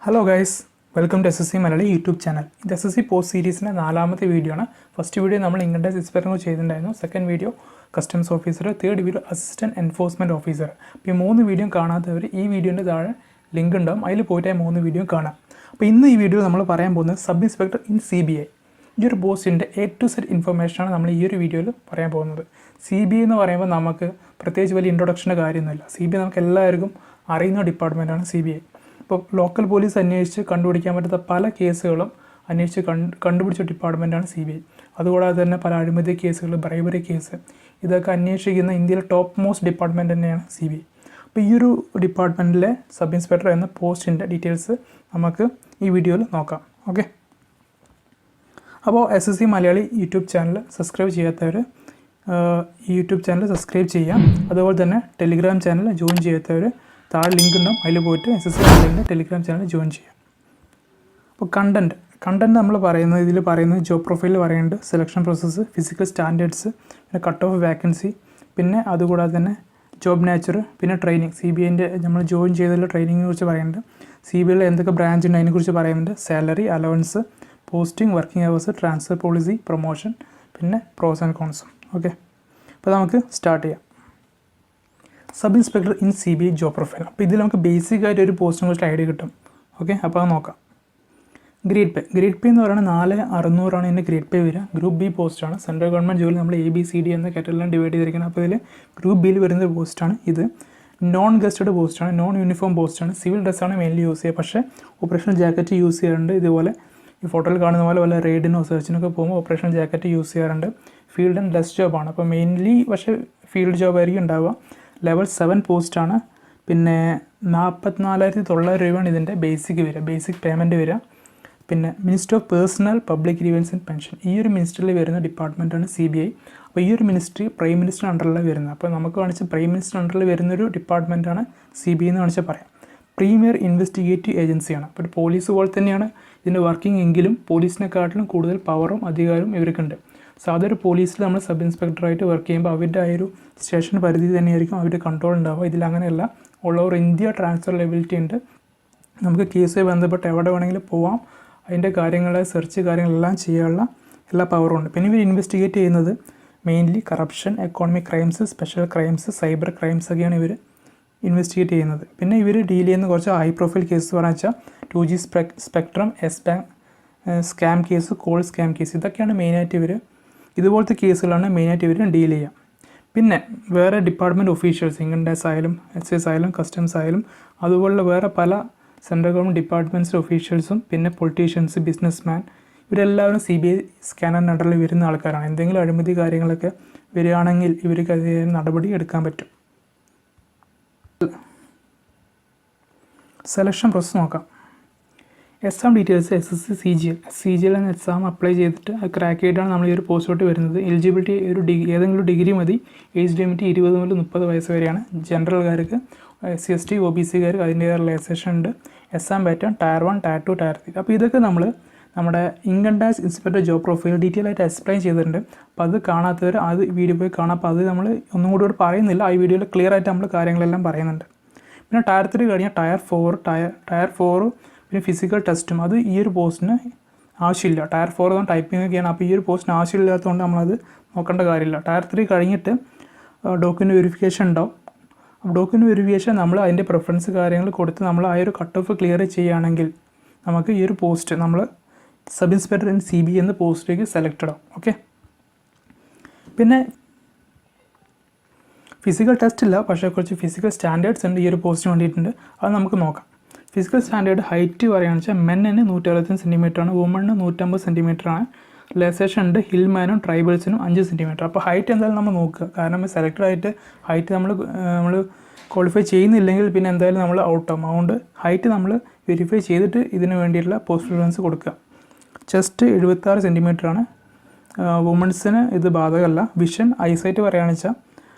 Hello guys, welcome to SSC Malayali YouTube channel. ഇത് SSC post സീരീസിൻ്റെ 4ാമത്തെ വീഡിയോ ആണ്. ഫസ്റ്റ് വീഡിയോ നമ്മൾ ഇൻകം ടാക്സ് എക്സ്പെർട്ടിനെ ചെയ്തിട്ടുണ്ടായിരുന്നു. Second video customs officer, third video assistant enforcement officer. അപ്പോൾ ഈ 3 വീഡിയോ കാണാത്തവർ ഈ വീഡിയോൻ്റെ താഴെ ലിങ്ക് ഉണ്ടാവും, അതിൽ പോയിട്ട് 3 വീഡിയോ കാണാം. അപ്പോൾ ഇന്ന് ഈ വീഡിയോ നമ്മൾ പറയാൻ പോകുന്നത് സബ് ഇൻസ്പെക്ടർ ഇൻ CBI. ഈ ഒരു പോസ്റ്റിൻ്റെ A to Z ഇൻഫർമേഷനാണ് നമ്മൾ ഈ ഒരു വീഡിയോയിൽ പറയാൻ പോകുന്നത്. CBI എന്ന് പറയുമ്പോൾ നമുക്ക് പ്രത്യേകിച്ച് വലിയ ഇൻട്രൊഡക്ഷൻ്റെ കാര്യമൊന്നുമില്ല. CBI നമുക്ക് എല്ലാവർക്കും അറിയുന്ന ഡിപ്പാർട്ട്മെൻറ്റാണ് CBI. ഇപ്പോൾ ലോക്കൽ പോലീസ് അന്വേഷിച്ച് കണ്ടുപിടിക്കാൻ പറ്റാത്ത പല കേസുകളും അന്വേഷിച്ച് കണ്ടുപിടിച്ച ഡിപ്പാർട്ട്മെൻറ്റാണ് CBI. അതുകൂടാതെ തന്നെ പല അഴിമതി കേസുകൾ, ബ്രൈബറി കേസ്, ഇതൊക്കെ അന്വേഷിക്കുന്ന ഇന്ത്യയിലെ ടോപ്പ് മോസ്റ്റ് ഡിപ്പാർട്ട്മെൻറ്റ് തന്നെയാണ് CBI. അപ്പോൾ ഈ ഒരു ഡിപ്പാർട്ട്മെൻറ്റിലെ സബ് ഇൻസ്പെക്ടർ എന്ന പോസ്റ്റിൻ്റെ ഡീറ്റെയിൽസ് നമുക്ക് ഈ വീഡിയോയിൽ നോക്കാം. ഓക്കെ, അപ്പോൾ SSC Malayali YouTube channel subscribe ചെയ്യാത്തവർ ഈ യൂട്യൂബ് ചാനൽ സബ്സ്ക്രൈബ് ചെയ്യാം. അതുപോലെ തന്നെ ടെലിഗ്രാം ചാനൽ ജോയിൻ ചെയ്യാത്തവർ താഴെ ലിങ്ക് ഉണ്ടാവും, അതിൽ പോയിട്ട് SSC മലയാളിൻ്റെ ടെലിഗ്രാം ചാനൽ ജോയിൻ ചെയ്യാം. അപ്പോൾ കണ്ടൻറ്റ് നമ്മൾ പറയുന്നത്, ഇതിൽ പറയുന്നത് ജോബ് പ്രൊഫൈലിൽ പറയുന്നുണ്ട് സെലക്ഷൻ പ്രോസസ്സ്, ഫിസിക്കൽ സ്റ്റാൻഡേർഡ്സ്, പിന്നെ കട്ട് ഓഫ് വാക്കൻസി, പിന്നെ അതുകൂടാതെ തന്നെ ജോബ് നേച്ചർ, പിന്നെ ട്രെയിനിങ്. CBIൻ്റെ നമ്മൾ ജോയിൻ ചെയ്തുള്ള ട്രെയിനിങ്ങിനെ കുറിച്ച് പറയുന്നുണ്ട്. CBIയിൽ എന്തൊക്കെ ബ്രാഞ്ച് ഉണ്ട് അതിനെക്കുറിച്ച് പറയുന്നുണ്ട്. Salary, allowance, posting, working hours, transfer policy, promotion, പിന്നെ പ്രോസ് ആൻഡ് കോൺസും. ഓക്കെ, അപ്പോൾ നമുക്ക് സ്റ്റാർട്ട് ചെയ്യാം. Sub inspector in CBI job profile. അപ്പോൾ ഇതിൽ നമുക്ക് ബേസിക് ആയിട്ട് ഒരു പോസ്റ്റിനെ കുറിച്ച് ഐഡിയ കിട്ടും. ഓക്കെ, അപ്പോൾ അത് നോക്കാം. ഗ്രേഡ് പേ എന്ന് പറയുന്നത് 4,600 ഇതിൻ്റെ ഗ്രേഡ് പേ വരിക. ഗ്രൂപ്പ് B പോസ്റ്റാണ്. സെൻട്രൽ ഗവൺമെൻറ് ജോലി നമ്മൾ ABCD എന്ന കാറ്റഗറിയിലാണ് ഡിവൈഡ് ചെയ്തിരിക്കുന്നത്. അപ്പോൾ ഇതിൽ ഗ്രൂപ്പ് Bയിൽ വരുന്ന പോസ്റ്റാണ് ഇത്. നോൺ ഗസ്റ്റഡ് പോസ്റ്റാണ്, നോൺ യൂണിഫോം പോസ്റ്റാണ്. സിവിൽ ഡ്രസ്സാണ് മെയിൻലി യൂസ് ചെയ്യുക, പക്ഷേ ഓപ്പറേഷണൽ ജാക്കറ്റ് യൂസ് ചെയ്യാറുണ്ട്. ഇതുപോലെ ഈ ഫോട്ടോയിൽ കാണുന്ന പോലെ വല്ല റെയ്ഡിനോ സെർച്ചിനൊക്കെ പോകുമ്പോൾ ഓപ്പറേഷണൽ ജാക്കറ്റ് യൂസ് ചെയ്യാറുണ്ട്. ഫീൽഡ് ആൻഡ് ഡെസ്ക് ജോബാണ്. അപ്പോൾ മെയിൻലി പക്ഷേ ഫീൽഡ് ജോബ് ആയിരിക്കും ഉണ്ടാവുക. ലെവൽ 7 പോസ്റ്റാണ്. പിന്നെ 44,900 രൂപയാണ് ഇതിൻ്റെ ബേസിക് വരിക, ബേസിക് പേയ്മെൻറ്റ് വരിക. പിന്നെ minister of personal public grievance and pension, ഈ ഒരു മിനിസ്റ്ററിൽ വരുന്ന ഡിപ്പാർട്ട്മെൻറ്റാണ് CBI. അപ്പോൾ ഈ ഒരു മിനിസ്ട്രി പ്രൈം മിനിസ്റ്റർ അണ്ടറിലാണ് വരുന്നത്. അപ്പോൾ നമുക്ക് കാണിച്ച് പ്രൈം മിനിസ്റ്റർ അണ്ടറിൽ വരുന്നൊരു ഡിപ്പാർട്ട്മെൻറ്റാണ് CBI എന്ന് കാണിച്ചാൽ പറയാം. പ്രീമിയർ ഇൻവെസ്റ്റിഗേറ്റീവ് ഏജൻസിയാണ്. അപ്പോൾ ഒരു പോലീസ് പോലെ തന്നെയാണ് ഇതിൻ്റെ വർക്കിംഗ് എങ്കിലും പോലീസിനെക്കാട്ടിലും കൂടുതൽ പവറും അധികാരവും ഇവർക്കുണ്ട്. സാധാരണ ഒരു പോലീസിൽ നമ്മൾ സബ് ഇൻസ്പെക്ടറായിട്ട് വർക്ക് ചെയ്യുമ്പോൾ അവരുടെ ആ ഒരു സ്റ്റേഷൻ പരിധി തന്നെയായിരിക്കും അവരുടെ കൺട്രോൾ ഉണ്ടാവുക. ഇതിലങ്ങനെയല്ല, all over India transfer ability ഉണ്ട്. നമുക്ക് കേസുമായി ബന്ധപ്പെട്ട് എവിടെ വേണമെങ്കിലും പോവാം. അതിൻ്റെ കാര്യങ്ങൾ, സെർച്ച് കാര്യങ്ങളെല്ലാം ചെയ്യാനുള്ള എല്ലാ പവറും ഉണ്ട്. പിന്നെ ഇവർ ഇൻവെസ്റ്റിഗേറ്റ് ചെയ്യുന്നത് mainly corruption, economic crimes, special crimes, cyber crimes ഒക്കെയാണ് ഇവർ ഇൻവെസ്റ്റിഗേറ്റ് ചെയ്യുന്നത്. പിന്നെ ഇവർ ഡീൽ ചെയ്യുന്ന കുറച്ച് ഹൈ പ്രൊഫൈൽ കേസ് പറഞ്ഞു വെച്ചാൽ 2G സ്പെക്ട്രം, S-ബാങ്ക് scam case, coal scam case, ഇതൊക്കെയാണ് മെയിനായിട്ട് ഇവർ, ഇതുപോലത്തെ കേസുകളാണ് മെയിനായിട്ട് ഇവർ ഡീൽ ചെയ്യുക. പിന്നെ വേറെ ഡിപ്പാർട്ട്മെൻറ്റ് ഒഫീഷ്യൽസ്, ഇൻകം ടാക്സ് ആയാലും SS ആയാലും കസ്റ്റംസ് ആയാലും അതുപോലുള്ള വേറെ പല സെൻട്രൽ ഗവൺമെൻറ് ഡിപ്പാർട്ട്മെൻറ്റ്സ് ഒഫീഷ്യൽസും, പിന്നെ പൊളിറ്റീഷ്യൻസ്, ബിസിനസ്മാൻ, ഇവരെല്ലാവരും CBI സ്കാനറിൻ്റെ അണ്ടറിൽ വരുന്ന ആൾക്കാരാണ്. എന്തെങ്കിലും അഴിമതി കാര്യങ്ങളൊക്കെ വരികയാണെങ്കിൽ ഇവർക്ക് അതിന് നടപടി എടുക്കാൻ പറ്റും. സെലക്ഷൻ പ്രോസസ്സ് നോക്കാം. എക്സാം ഡീറ്റെയിൽസ് SSC CGL എന്ന എക്സാം അപ്ലൈ ചെയ്തിട്ട് അത് ക്രാക്ക് ചെയ്തിട്ടാണ് നമ്മൾ ഈ ഒരു പോസ്റ്റിലോട്ട് വരുന്നത്. എലിജിബിലിറ്റി ഒരു ഏതെങ്കിലും ഡിഗ്രി മതി. ഏജ് ലിമിറ്റ് 20 മുതൽ 30 വയസ്സ് വരെയാണ്. ജനറൽകാർക്ക്, SC/ST OBC-കാർക്ക് അതിൻ്റെതായ റിലാക്സേഷൻ ഉണ്ട്. Exam pattern tier 1, tier 2, tier 3. അപ്പോൾ ഇതൊക്കെ നമ്മൾ നമ്മുടെ income tax inspector job profile detail ആയിട്ട് എക്സ്പ്ലെയിൻ ചെയ്തിട്ടുണ്ട്. അപ്പോൾ അത് കാണാത്തവർ അത് വീഡിയോ പോയി കാണാം. അപ്പോൾ അത് നമ്മൾ ഒന്നും കൂടി പറയുന്നില്ല, ആ വീഡിയോയിൽ ക്ലിയർ ആയിട്ട് നമ്മൾ കാര്യങ്ങളെല്ലാം പറയുന്നുണ്ട്. പിന്നെ ടയർ 3 കഴിഞ്ഞാൽ ടയർ 4 പിന്നെ ഫിസിക്കൽ ടെസ്റ്റും. അത് ഈ ഒരു പോസ്റ്റിന് ആവശ്യമില്ല. ടയർ 4 ടൈപ്പിംഗ് ഒക്കെയാണ്. അപ്പോൾ ഈ ഒരു പോസ്റ്റിന് ആവശ്യമില്ലാത്തതുകൊണ്ട് നമ്മളത് നോക്കേണ്ട കാര്യമില്ല. ടയർ 3 കഴിഞ്ഞിട്ട് ഡോക്യുമെൻ്റ് വെരിഫിക്കേഷൻ ഉണ്ടാവും. അപ്പോൾ ഡോക്യുമെൻ്റ് വെരിഫിക്കേഷൻ നമ്മൾ അതിൻ്റെ പ്രിഫറൻസ് കാര്യങ്ങൾ കൊടുത്ത് നമ്മൾ ആ ഒരു കട്ട് ഓഫ് ക്ലിയർ ചെയ്യുകയാണെങ്കിൽ നമുക്ക് ഈ ഒരു പോസ്റ്റ് നമ്മൾ സബ് ഇൻസ്പെക്ടർ ഇൻ CBI എന്ന പോസ്റ്റിലേക്ക് സെലക്റ്റഡ് ആവും. ഓക്കെ, പിന്നെ ഫിസിക്കൽ ടെസ്റ്റ് ഇല്ല, പക്ഷേ കുറച്ച് ഫിസിക്കൽ സ്റ്റാൻഡേർഡ്സ് ഉണ്ട് ഈ ഒരു പോസ്റ്റിന് വേണ്ടിയിട്ടുണ്ട്. അത് നമുക്ക് നോക്കാം. ഫിസിക്കൽ സ്റ്റാൻഡേർഡ് ഹൈറ്റ് പറയുകയാണെന്ന് വെച്ചാൽ മെന്നിന് 165 സെൻറ്റിമീറ്ററാണ്, വുമണിന് 150 സെൻറ്റിമീറ്ററാണ്. റിലാക്സേഷൻ ഉണ്ട് ഹിൽമാനും ട്രൈബൽസിനും 5 സെൻറ്റിമീറ്റർ. അപ്പോൾ ഹൈറ്റ് എന്തായാലും നമ്മൾ നോക്കുക, കാരണം സെലക്റ്റഡ് ആയിട്ട് ഹൈറ്റ് നമ്മൾ ക്വാളിഫൈ ചെയ്യുന്നില്ലെങ്കിൽ പിന്നെ എന്തായാലും നമ്മൾ ഔട്ടാവും. അതുകൊണ്ട് ഹൈറ്റ് നമ്മൾ വെരിഫൈ ചെയ്തിട്ട് ഇതിന് വേണ്ടിയിട്ടുള്ള പോസ്റ്റ് പ്രിഫറൻസ് കൊടുക്കുക. ചെസ്റ്റ് 76 സെൻറ്റിമീറ്ററാണ്. വുമൺസിന് ഇത് ബാധകമല്ല. വിഷൻ ഐസൈറ്റ് പറയുകയാണെന്ന് വെച്ചാൽ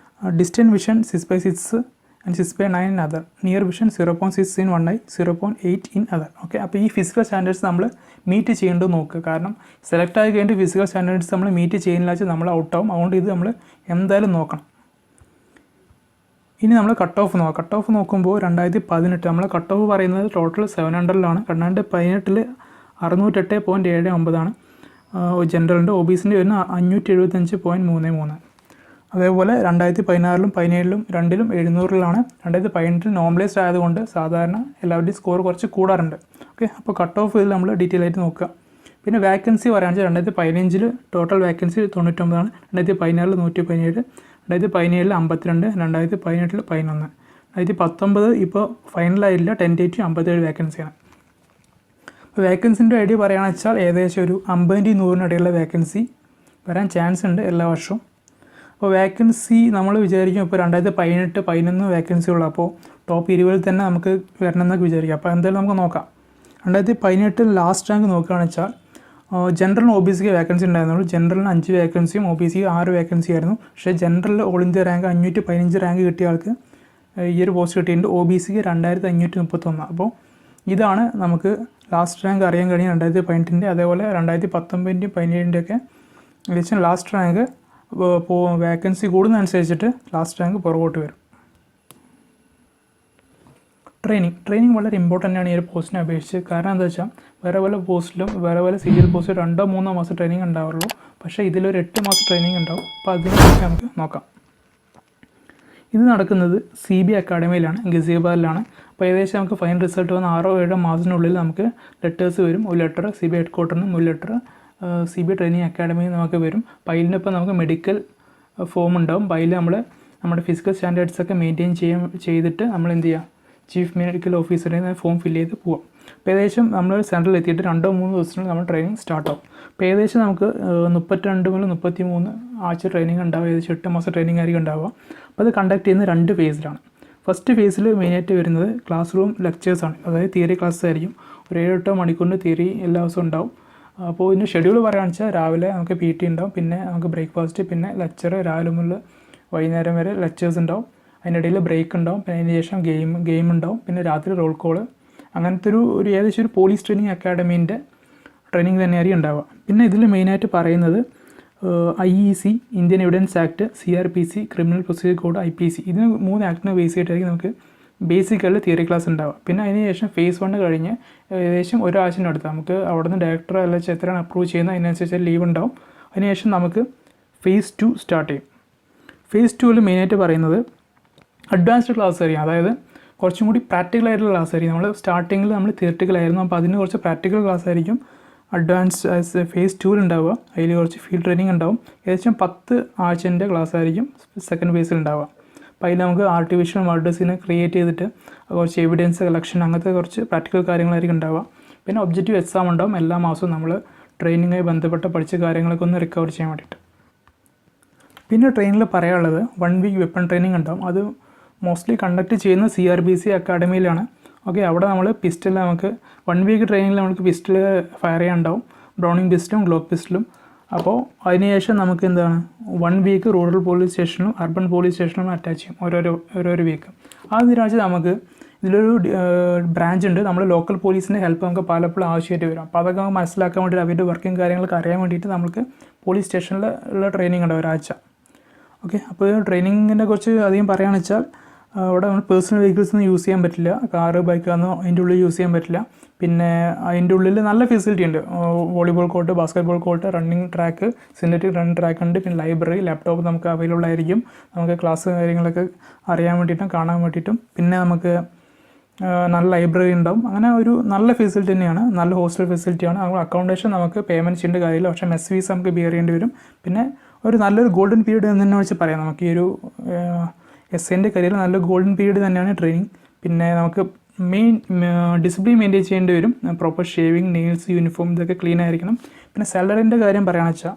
distant vision 6/6 and 6/9 in other. Near vision 0.6 in one eye, 0.8 in other. Okay, അപ്പോൾ ഈ ഫിസിക്കൽ സ്റ്റാൻഡേർഡ്സ് നമ്മൾ മീറ്റ് ചെയ്യേണ്ടത് നോക്കുക. കാരണം സെലക്ട് ആയി കഴിഞ്ഞിട്ട് ഫിസിക്കൽ സ്റ്റാൻഡേർഡ്സ് നമ്മൾ മീറ്റ് ചെയ്യുന്നില്ല വെച്ചാൽ നമ്മൾ ഔട്ടാവും. അതുകൊണ്ട് ഇത് നമ്മൾ എന്തായാലും നോക്കണം. ഇനി നമ്മൾ കട്ട് ഓഫ് നോക്കാം. കട്ട് ഓഫ് നോക്കുമ്പോൾ 2018 നമ്മൾ കട്ട് ഓഫ് പറയുന്നത് ടോട്ടൽ 700-ലാണ്. 2018 608.79 ജനറലിൻ്റെ. ഒ ബി സിൻ്റെ വരുന്ന 575.33. അതേപോലെ 2016-ലും 2017-ലും രണ്ടിലും 700-ലാണ്. 2018 നോർമലൈസ്ഡ് ആയതുകൊണ്ട് സാധാരണ എല്ലാവരുടെയും സ്കോർ കുറച്ച് കൂടാറുണ്ട്. ഓക്കെ, അപ്പോൾ കട്ട് ഓഫ് ഇതിൽ നമ്മൾ ഡീറ്റെയിൽ ആയിട്ട് നോക്കുക. പിന്നെ വാക്കൻസി പറയുകയാണെന്ന് വെച്ചാൽ 2015 ടോട്ടൽ വാക്കൻസി 99, 2016 117, 2017 52, 2018 11, 2019 ഇപ്പോൾ ഫൈനലായില്ല 10-8 57 വാക്കൻസിയാണ്. അപ്പോൾ വാക്കൻസിൻ്റെ ഐഡിയ പറയുകയാണെന്ന് വെച്ചാൽ ഏകദേശം ഒരു 50-100 ഇടയിലുള്ള വാക്കൻസി വരാൻ ചാൻസ് ഉണ്ട് എല്ലാ വർഷവും. അപ്പോൾ വാക്കൻസി നമ്മൾ വിചാരിക്കും ഇപ്പോൾ 2018-11 വാക്കൻസി ഉള്ളൂ. അപ്പോൾ ടോപ്പ് 20 തന്നെ നമുക്ക് വരണമെന്നൊക്കെ വിചാരിക്കാം. അപ്പോൾ എന്തായാലും നമുക്ക് നോക്കാം. 2018 ലാസ്റ്റ് റാങ്ക് നോക്കുകയാണെന്ന് വെച്ചാൽ ജനറലിന് ഒ ബി സിക്ക് വേക്കൻസി ഉണ്ടായിരുന്നുള്ളൂ. ജനറലിന് 5 വേക്കൻസിയും ഒ ബി സിക്ക് 6 വേക്കൻസി ആയിരുന്നു. പക്ഷേ ജനറലിൽ ഓൾ ഇന്ത്യ റാങ്ക് 515 റാങ്ക് കിട്ടിയ ആൾക്ക് ഈ ഒരു പോസ്റ്റ് കിട്ടിയിട്ടുണ്ട്. ഒ ബി സിക്ക് 2531. അപ്പോൾ ഇതാണ് നമുക്ക് ലാസ്റ്റ് റാങ്ക് അറിയാൻ കഴിയും 2018. അതേപോലെ 2019-ൻ്റെയും 2017-ൻ്റെയൊക്കെ ഏകദേശം ലാസ്റ്റ് റാങ്ക് വേക്കൻസി കൂടുന്നതനുസരിച്ചിട്ട് ലാസ്റ്റ് റാങ്ക് പുറകോട്ട് വരും. ട്രെയിനിങ് വളരെ ഇമ്പോർട്ടൻ്റ് ആണ് ഈ ഒരു പോസ്റ്റിനെ അപേക്ഷിച്ച്. കാരണം എന്താ വെച്ചാൽ വേറെ പല പോസ്റ്റിലും വേറെ പല സീരിയൽ പോസ്റ്റിലും 2-3 മാസം ട്രെയിനിങ് ഉണ്ടാവുള്ളൂ. പക്ഷേ ഇതിലൊരു 8 മാസം ട്രെയിനിങ് ഉണ്ടാവും. അപ്പോൾ അതിനെക്കുറിച്ച് നമുക്ക് നോക്കാം. ഇത് നടക്കുന്നത് CB അക്കാഡമിയിലാണ്, ഗസിയാബാദിലാണ്. അപ്പോൾ ഏകദേശം നമുക്ക് ഫൈനൽ റിസൾട്ട് വന്ന് 6-7 മാസത്തിനുള്ളിൽ നമുക്ക് ലെറ്റേഴ്സ് വരും. ഒരു ലെറ്റർ CB ഹെഡ് ക്വാർട്ടറിനും ഒരു ലെറ്റർ CB ട്രെയിനിങ് അക്കാഡമിയിൽ നമുക്ക് വരും. അതിലിപ്പോൾ നമുക്ക് മെഡിക്കൽ ഫോം ഉണ്ടാവും. അതിൽ നമ്മുടെ ഫിസിക്കൽ സ്റ്റാൻഡേർഡ്സൊക്കെ മെയിൻറ്റെയിൻ ചെയ്തിട്ട് നമ്മൾ എന്ത് ചെയ്യുക, ചീഫ് മെഡിക്കൽ ഓഫീസറിൽ ഫോം ഫില്ല് ചെയ്ത് പോവാം. അപ്പോൾ ഏകദേശം നമ്മൾ സെൻട്രലിൽ എത്തിയിട്ട് 2-3 ദിവസത്തിനുള്ളിൽ നമ്മൾ ട്രെയിനിങ് സ്റ്റാർട്ടാവും. അപ്പോൾ ഏകദേശം നമുക്ക് 32 മുതൽ 33 ആഴ്ച ട്രെയിനിങ് ഉണ്ടാവും. ഏകദേശം 8 മാസം ട്രെയിനിങ് ആയിരിക്കും ഉണ്ടാവുക. അപ്പോൾ അത് കണ്ടക്ട് ചെയ്യുന്നത് 2 ഫേസിലാണ്. ഫസ്റ്റ് ഫേസിൽ മെയിനായിട്ട് വരുന്നത് ക്ലാസ് റൂം ലെക്ചേഴ്സാണ്. അതായത് തിയറി ക്ലാസ് ആയിരിക്കും. ഒരു 7-8 മണിക്കൂറിൻ്റെ തിയറി എല്ലാ ദിവസവും ഉണ്ടാവും. അപ്പോൾ ഇതിൻ്റെ ഷെഡ്യൂൾ പറയുകയാണെന്ന് വെച്ചാൽ രാവിലെ നമുക്ക് PT ഉണ്ടാവും, പിന്നെ നമുക്ക് ബ്രേക്ക്ഫാസ്റ്റ്, പിന്നെ ലെക്ചർ രാവിലെ മുതൽ വൈകുന്നേരം വരെ ലെക്ചേഴ്സ് ഉണ്ടാവും. അതിനിടയിൽ ബ്രേക്ക് ഉണ്ടാവും. പിന്നെ അതിന് ശേഷം ഗെയിം ഉണ്ടാവും. പിന്നെ രാത്രി റോൾ കോള്. അങ്ങനത്തെ ഒരു ഏകദേശം ഒരു പോലീസ് ട്രെയിനിങ് അക്കാഡമീൻ്റെ ട്രെയിനിങ് തന്നെയായിരിക്കും ഉണ്ടാവുക. പിന്നെ ഇതിൽ മെയിനായിട്ട് പറയുന്നത് IEC Indian evidence act, CRPC criminal procedure code, IPC ഇതിന് 3 ആക്ടിനെ ബേസ് ചെയ്തിട്ടായിരിക്കും നമുക്ക് ബേസിക്കലി തിയറി ക്ലാസ് ഉണ്ടാവുക. പിന്നെ അതിന് ശേഷം ഫേസ് 1 കഴിഞ്ഞ് ഏകദേശം ഒരാഴ്ചനടുത്ത് നമുക്ക് അവിടെ നിന്ന് ഡയറക്ടർ അല്ലെങ്കിൽ എത്രയാണ് അപ്രൂവ് ചെയ്യുന്നത് അതിനനുസരിച്ച് ലീവ് ഉണ്ടാവും. അതിനുശേഷം നമുക്ക് ഫേസ് 2 സ്റ്റാർട്ട് ചെയ്യും. ഫേസ് 2-ൽ മെയിനായിട്ട് പറയുന്നത് അഡ്വാൻസ്ഡ് ക്ലാസ് ആയിരിക്കും. അതായത് കുറച്ചും കൂടി പ്രാക്ടിക്കൽ ആയിട്ടുള്ള ക്ലാസ് ആയിരിക്കും. നമ്മൾ സ്റ്റാർട്ടിങ്ങിൽ നമ്മൾ തിയറിറ്റിക്കലായിരുന്നു. അപ്പോൾ അതിന് കുറച്ച് പ്രാക്ടിക്കൽ ക്ലാസ് ആയിരിക്കും അഡ്വാൻസ്ഡ് ഫേസ് 2-ൽ ഉണ്ടാവുക. അതിൽ കുറച്ച് ഫീൽഡ് ട്രെയിനിങ് ഉണ്ടാവും. ഏകദേശം 10 ആഴ്ചൻ്റെ ക്ലാസ് ആയിരിക്കും സെക്കൻഡ് ഫേസിൽ ഉണ്ടാവുക. അപ്പോൾ അതിൽ നമുക്ക് ആർട്ടിഫിഷ്യൽ മർഡേഴ്സിനെ ക്രിയേറ്റ് ചെയ്തിട്ട് കുറച്ച് എവിഡൻസ് കളക്ഷൻ അങ്ങനത്തെ കുറച്ച് പ്രാക്ടിക്കൽ കാര്യങ്ങളായിരിക്കും ഉണ്ടാവുക. പിന്നെ ഒബ്ജക്റ്റീവ് എക്സാം ഉണ്ടാവും എല്ലാ മാസവും നമ്മൾ ട്രെയിനിങ്ങുമായി ബന്ധപ്പെട്ട പഠിച്ച കാര്യങ്ങളൊക്കെ ഒന്ന് റിക്കവർ ചെയ്യാൻ വേണ്ടിയിട്ട്. പിന്നെ ട്രെയിനിൽ പറയാനുള്ളത് 1 വീക്ക് വെപ്പൺ ട്രെയിനിങ് ഉണ്ടാവും. അത് മോസ്റ്റ്ലി കണ്ടക്ട് ചെയ്യുന്ന CRPC അക്കാഡമിയിലാണ്. ഓക്കെ, അവിടെ നമ്മൾ പിസ്റ്റൽ നമുക്ക് 1 വീക്ക് ട്രെയിനിങ്ങിൽ നമുക്ക് പിസ്റ്റൽ ഫയർ ചെയ്യാനുണ്ടാവും. ബ്രൗണിങ് പിസ്റ്റലും ഗ്ലോക്ക് പിസ്റ്റലും. അപ്പോൾ അതിനുശേഷം നമുക്ക് എന്താണ് 1 വീക്ക് റൂറൽ പോലീസ് സ്റ്റേഷനിലും അർബൻ പോലീസ് സ്റ്റേഷനിലും അറ്റാച്ച് ചെയ്യും ഓരോരോ വീക്ക്. ആ ഇതിനാഴ്ച നമുക്ക് ഇതിലൊരു ബ്രാഞ്ച് ഉണ്ട്. നമ്മൾ ലോക്കൽ പോലീസിൻ്റെ ഹെൽപ്പ് നമുക്ക് പലപ്പോഴും ആവശ്യമായിട്ട് വരും. അപ്പോൾ അതൊക്കെ നമുക്ക് മനസ്സിലാക്കാൻ വേണ്ടിയിട്ട് അവരുടെ വർക്കും കാര്യങ്ങളൊക്കെ അറിയാൻ വേണ്ടിയിട്ട് നമുക്ക് പോലീസ് സ്റ്റേഷനിൽ ഉള്ള ട്രെയിനിങ് ഉണ്ട് ഒരാഴ്ച. ഓക്കെ, അപ്പോൾ ട്രെയിനിങ്ങിനെ കുറിച്ച് അധികം പറയുകയാണെന്ന് വെച്ചാൽ അവിടെ നമ്മൾ പേഴ്സണൽ വെഹിക്കിൾസ് ഒന്നും യൂസ് ചെയ്യാൻ പറ്റില്ല. കാറ് ബൈക്കൊന്നും അതിൻ്റെ ഉള്ളിൽ യൂസ് ചെയ്യാൻ പറ്റില്ല. പിന്നെ അതിൻ്റെ ഉള്ളിൽ നല്ല ഫെസിലിറ്റി ഉണ്ട്. Volleyball court, basketball court, running track, synthetic running track ഉണ്ട്. പിന്നെ ലൈബ്രറി, ലാപ്ടോപ്പ് നമുക്ക് അവൈലബിൾ ആയിരിക്കും. നമുക്ക് ക്ലാസ് കാര്യങ്ങളൊക്കെ അറിയാൻ വേണ്ടിയിട്ടും കാണാൻ വേണ്ടിയിട്ടും. പിന്നെ നമുക്ക് നല്ല ലൈബ്രറി ഉണ്ടാവും. അങ്ങനെ ഒരു നല്ല ഫെസിലിറ്റി തന്നെയാണ്. നല്ല ഹോസ്റ്റൽ ഫെസിലിറ്റിയാണ്. അക്കോമഡേഷൻ നമുക്ക് പേയ്മെൻറ്റ് ചെയ്യേണ്ട കാര്യമില്ല. പക്ഷേ മെസ് ഫീസ് നമുക്ക് ബിയർ ചെയ്യേണ്ടി വരും. പിന്നെ ഒരു നല്ലൊരു ഗോൾഡൻ പീരീഡ് എന്ന് തന്നെ വെച്ച് പറയാം. നമുക്ക് ഈ ഒരു SIൻ്റെ കരിയറിൽ നല്ല ഗോൾഡൻ പീരീഡ് തന്നെയാണ് ട്രെയിനിങ്. പിന്നെ നമുക്ക് ഡിസിപ്ലിൻ മെയിൻറ്റെയിൻ ചെയ്യേണ്ടി വരും. പ്രോപ്പർ ഷേവിങ്, നെയിൽസ്, യൂണിഫോം ഇതൊക്കെ ക്ലീൻ ആയിരിക്കണം. പിന്നെ സാലറിൻ്റെ കാര്യം പറയുകയാണെന്ന് വെച്ചാൽ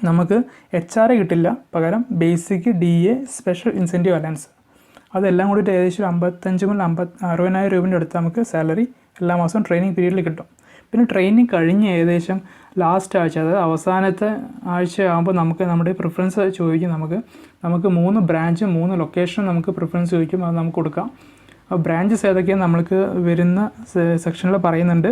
നമുക്ക് HR കിട്ടില്ല. പകരം basic, DA, special incentive allowance അതെല്ലാം കൂടിയിട്ട് ഏകദേശം 55 മുതൽ 60,000 രൂപേൻ്റെ അടുത്ത് നമുക്ക് സാലറി എല്ലാ മാസവും ട്രെയിനിങ് പീരീഡിൽ കിട്ടും. പിന്നെ ട്രെയിനിങ് കഴിഞ്ഞ് ഏകദേശം ലാസ്റ്റ് ആഴ്ച, അതായത് അവസാനത്തെ ആഴ്ച ആകുമ്പോൾ നമുക്ക് നമ്മുടെ പ്രിഫറൻസ് ചോദിക്കും. നമുക്ക് 3 ബ്രാഞ്ചും 3 ലൊക്കേഷനും നമുക്ക് പ്രിഫറൻസ് ചോദിക്കും. അത് നമുക്ക് കൊടുക്കാം. ബ്രാഞ്ചസ് ഏതൊക്കെയാണ് നമ്മൾക്ക് വരുന്ന സെക്ഷനിൽ പറയുന്നുണ്ട്.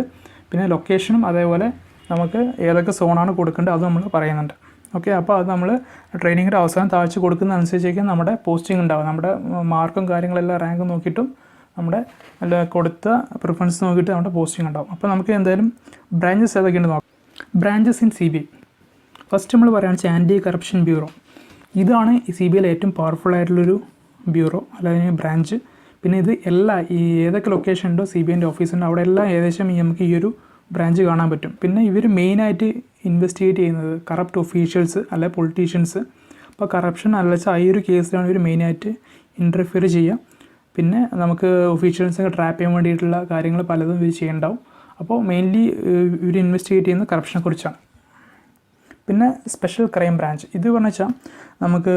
പിന്നെ ലൊക്കേഷനും അതേപോലെ നമുക്ക് ഏതൊക്കെ സോണാണ് കൊടുക്കേണ്ടത് അത് നമ്മൾ പറയുന്നുണ്ട്. ഓക്കെ. അപ്പോൾ അത് നമ്മൾ ട്രെയിനിങ്ങിൻ്റെ അവസാനം താഴ്ച കൊടുക്കുന്നതനുസരിച്ചേക്കും നമ്മുടെ പോസ്റ്റിംഗ് ഉണ്ടാവും. നമ്മുടെ മാർക്കും കാര്യങ്ങളെല്ലാം റാങ്ക് നോക്കിയിട്ടും നമ്മുടെ കൊടുത്ത പ്രിഫറൻസ് നോക്കിയിട്ട് നമ്മുടെ പോസ്റ്റിംഗ് ഉണ്ടാവും. അപ്പോൾ നമുക്ക് എന്തായാലും ബ്രാഞ്ചസ് ഏതൊക്കെയുണ്ട് നോക്കാം. Branches in CBI. ഫസ്റ്റ് നമ്മൾ പറയുകയാണെന്ന് വെച്ചാൽ ആൻറ്റി കറപ്ഷൻ ബ്യൂറോ. ഇതാണ് ഈ CBIയിലെ ഏറ്റവും പവർഫുൾ ആയിട്ടുള്ളൊരു ബ്യൂറോ അല്ലെങ്കിൽ ബ്രാഞ്ച്. പിന്നെ ഇത് ഏതൊക്കെ ലൊക്കേഷൻ ഉണ്ടോ CBIൻ്റെ ഓഫീസുണ്ടോ അവിടെ എല്ലാം ഏകദേശം നമുക്ക് ഈ ഒരു ബ്രാഞ്ച് കാണാൻ പറ്റും. പിന്നെ ഇവർ മെയിനായിട്ട് ഇൻവെസ്റ്റിഗേറ്റ് ചെയ്യുന്നത് കറപ്റ്റ് ഒഫീഷ്യൽസ് അല്ലെ പൊളിറ്റീഷ്യൻസ്. അപ്പോൾ കറപ്ഷൻ അല്ലെച്ചാൽ ഈ ഒരു കേസിലാണ് ഇവർ മെയിനായിട്ട് ഇൻ്റർഫിയർ ചെയ്യുക. പിന്നെ നമുക്ക് ഒഫീഷ്യൽസൊക്കെ ട്രാപ്പ് ചെയ്യാൻ വേണ്ടിയിട്ടുള്ള കാര്യങ്ങൾ പലതും ഇവർ ചെയ്യണ്ടാവും. അപ്പോൾ മെയിൻലി ഇവർ ഇൻവെസ്റ്റിഗേറ്റ് ചെയ്യുന്നത് കറപ്ഷനെ കുറിച്ചാണ്. പിന്നെ സ്പെഷ്യൽ ക്രൈം ബ്രാഞ്ച് ഇത് പറഞ്ഞു വെച്ചാൽ നമുക്ക്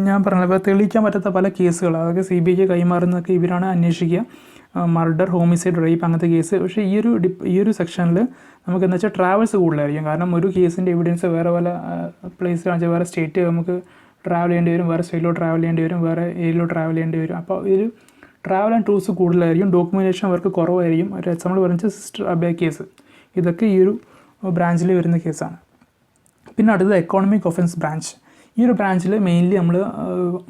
ഞാൻ പറഞ്ഞപ്പോൾ തെളിയിക്കാൻ പറ്റാത്ത പല കേസുകൾ അതൊക്കെ CBIക്ക് കൈമാറുന്നതൊക്കെ ഇവരാണ് അന്വേഷിക്കുക. മർഡർ, ഹോമിസൈഡ്, റേപ്പ് അങ്ങനത്തെ കേസ്. പക്ഷേ ഈ ഒരു സെക്ഷനിൽ നമുക്ക് എന്താ വെച്ചാൽ ട്രാവൽസ് കൂടുതലായിരിക്കും. കാരണം ഒരു കേസിൻ്റെ എവിഡൻസ് വേറെ പല പ്ലേസിൽ കാണിച്ചാൽ വേറെ സ്റ്റേറ്റ് നമുക്ക് ട്രാവൽ ചെയ്യേണ്ടി വരും, വേറെ സ്റ്റേറ്റിലോട്ട് ട്രാവൽ ചെയ്യേണ്ടി വരും, വേറെ ഏരിയയിലോട്ട് ട്രാവൽ ചെയ്യേണ്ടി വരും. അപ്പോൾ ഒരു ട്രാവൽ ആൻഡ് ടൂൾസ് കൂടുതലായിരിക്കും, ഡോക്യുമെൻറ്റേഷൻ വർക്ക് കുറവായിരിക്കും. ഒരു എക്സാമ്പിൾ പറഞ്ഞാൽ സിസ്റ്റർ അബേ കേസ്, ഇതൊക്കെ ഈ ഒരു ബ്രാഞ്ചിൽ വരുന്ന കേസാണ്. പിന്നെ അടുത്തത് എക്കോണമിക് ഒഫൻസ് ബ്രാഞ്ച്. ഈ ഒരു ബ്രാഞ്ചിൽ മെയിൻലി നമ്മൾ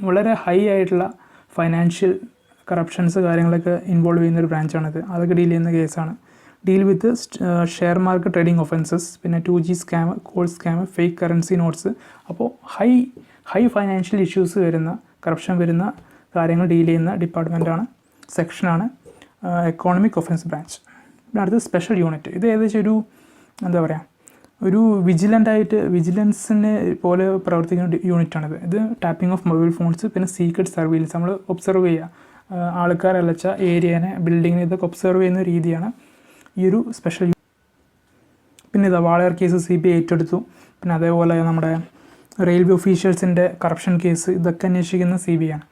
വളരെ ഹൈ ആയിട്ടുള്ള ഫൈനാൻഷ്യൽ കറപ്ഷൻസ് കാര്യങ്ങളൊക്കെ ഇൻവോൾവ് ചെയ്യുന്നൊരു ബ്രാഞ്ചാണിത്. അതൊക്കെ ഡീൽ ചെയ്യുന്ന കേസാണ്. Deal with share market trading offences, പിന്നെ 2G scam, call scam, fake currency notes. അപ്പോൾ ഹൈ ഫൈനാൻഷ്യൽ ഇഷ്യൂസ് വരുന്ന കറപ്ഷൻ വരുന്ന കാര്യങ്ങൾ ഡീൽ ചെയ്യുന്ന ഡിപ്പാർട്ട്മെൻറ്റാണ്, സെക്ഷനാണ് എക്കോണമിക് ഒഫൻസ് ബ്രാഞ്ച്. പിന്നെ അടുത്തത് സ്പെഷ്യൽ യൂണിറ്റ്. ഇത് ഏകദേശം ഒരു വിജിലൻസിനെ പോലെ പ്രവർത്തിക്കുന്ന യൂണിറ്റാണിത്. ഇത് ടാപ്പിംഗ് ഓഫ് മൊബൈൽ ഫോൺസ്, പിന്നെ സീക്രട്ട് സർവീലൻസ്. നമ്മൾ ഒബ്സർവ് ചെയ്യുക ആൾക്കാരല്ലച്ച ഏരിയനെ, ബിൽഡിങ്ങിനെ, ഇതൊക്കെ ഒബ്സർവ് ചെയ്യുന്ന രീതിയാണ് ഈ ഒരു സ്പെഷ്യൽ. പിന്നെ വാളയാർ കേസ് CBI ഏറ്റെടുത്തു. പിന്നെ അതേപോലെ നമ്മുടെ റെയിൽവേ ഒഫീഷ്യൽസിൻ്റെ കറപ്ഷൻ കേസ് ഇതൊക്കെ അന്വേഷിക്കുന്ന CBI ആണ്.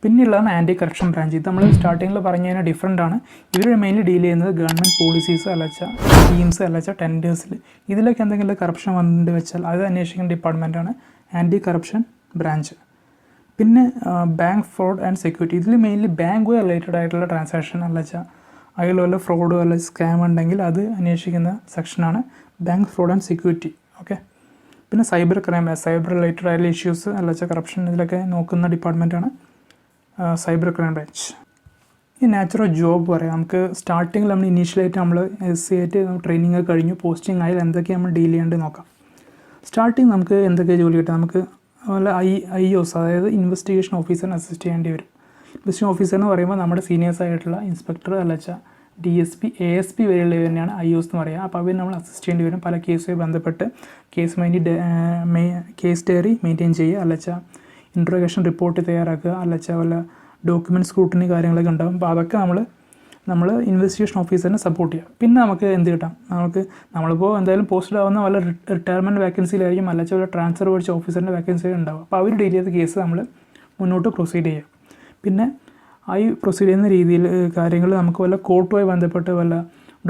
പിന്നെയുള്ളതാണ് ആൻറ്റി കറപ്ഷൻ ബ്രാഞ്ച്. ഇത് നമ്മൾ സ്റ്റാർട്ടിങ്ങിൽ പറഞ്ഞതിന് ഡിഫറെൻ്റ് ആണ്. ഇവർ മെയിൻലി ഡീൽ ചെയ്യുന്നത് ഗവൺമെൻറ് പോളിസീസ് അല്ലച്ച സ്കീംസ് അല്ലച്ച ടെൻഡേഴ്സിൽ ഇതിലൊക്കെ എന്തെങ്കിലും കറപ്ഷൻ വന്നിട്ട് വെച്ചാൽ അത് അന്വേഷിക്കുന്ന ഡിപ്പാർട്ട്മെൻറ്റാണ് ആൻറ്റി കറപ്ഷൻ ബ്രാഞ്ച്. പിന്നെ ബാങ്ക് ഫ്രോഡ് ആൻഡ് സെക്യൂരിറ്റി. ഇതിൽ മെയിൻലി ബാങ്കുമായി റിലേറ്റഡ് ആയിട്ടുള്ള ട്രാൻസാക്ഷൻ അല്ലച്ച അതിൽ വല്ല ഫ്രോഡ് വല്ല സ്കാം ഉണ്ടെങ്കിൽ അത് അന്വേഷിക്കുന്ന സെക്ഷനാണ് bank fraud and security. Okay. പിന്നെ സൈബർ ക്രൈം, സൈബർ റിലേറ്റഡ് ആയിട്ടുള്ള ഇഷ്യൂസ് അല്ലച്ച കറപ്ഷൻ ഇതിലൊക്കെ നോക്കുന്ന ഡിപ്പാർട്ട്മെൻറ്റാണ് സൈബർ ക്രൈം ബ്രാഞ്ച്. ഈ നാച്ചർ ഓഫ് ജോബ് പറയാം. നമുക്ക് സ്റ്റാർട്ടിങ്ങിൽ നമ്മൾ ഇനീഷ്യലായിട്ട് നമ്മൾ SC ആയിട്ട് ട്രെയിനിങ് ഒക്കെ കഴിഞ്ഞു, പോസ്റ്റിംഗ് ആയാലും എന്തൊക്കെ നമ്മൾ ഡീൽ ചെയ്യേണ്ടത് നോക്കാം. സ്റ്റാർട്ടിങ് നമുക്ക് എന്തൊക്കെ ജോലി കിട്ടും. നമുക്ക് അതുപോലെ IOS അതായത് ഇൻവെസ്റ്റിഗേഷൻ ഓഫീസറിന് അസിസ്റ്റ് ചെയ്യേണ്ടി വരും. ഇൻവെസ്റ്റിഗേഷൻ ഓഫീസർ എന്ന് പറയുമ്പോൾ നമ്മുടെ സീനിയേഴ്സ് ആയിട്ടുള്ള ഇൻസ്പെക്ടർ അല്ലച്ച DSP, ASP വരെയുള്ളവർ തന്നെയാണ് IOS എന്ന് പറയുക. അപ്പോൾ അവർ നമ്മൾ അസിസ്റ്റ് ചെയ്യേണ്ടി വരും. പല കേസുമായി ബന്ധപ്പെട്ട് കേസ് ഡയറി മെയിൻറ്റെയിൻ ചെയ്യുക അല്ലച്ച ഇൻട്രോഗേഷൻ റിപ്പോർട്ട് തയ്യാറാക്കുക അല്ലച്ച വല്ല ഡോക്യുമെൻറ്റ് സ്ക്രൂട്ടിനി കാര്യങ്ങളൊക്കെ ഉണ്ടാകും. അപ്പോൾ അതൊക്കെ നമ്മൾ ഇൻവെസ്റ്റിഗേഷൻ ഓഫീസറിനെ സപ്പോർട്ട് ചെയ്യുക. പിന്നെ നമുക്ക് എന്ത് കിട്ടാം, നമ്മളിപ്പോൾ എന്തായാലും പോസ്റ്റഡ് ആവുന്ന വല്ല റിട്ടയർമെൻറ്റ് വേക്കൻസിയിലായിരിക്കും അല്ലച്ച വല്ല ട്രാൻസ്ഫർ പഠിച്ച ഓഫീസറിൻ്റെ വേക്കൻസി ഉണ്ടാവും. അപ്പോൾ അവർ ഡീൽ ചെയ്ത കേസ് നമ്മൾ മുന്നോട്ട് പ്രൊസീഡ് ചെയ്യുക. പിന്നെ ഈ പ്രൊസീഡ് ചെയ്യുന്ന രീതിയിൽ കാര്യങ്ങൾ നമുക്ക് വല്ല കോർട്ടുമായി ബന്ധപ്പെട്ട് വല്ല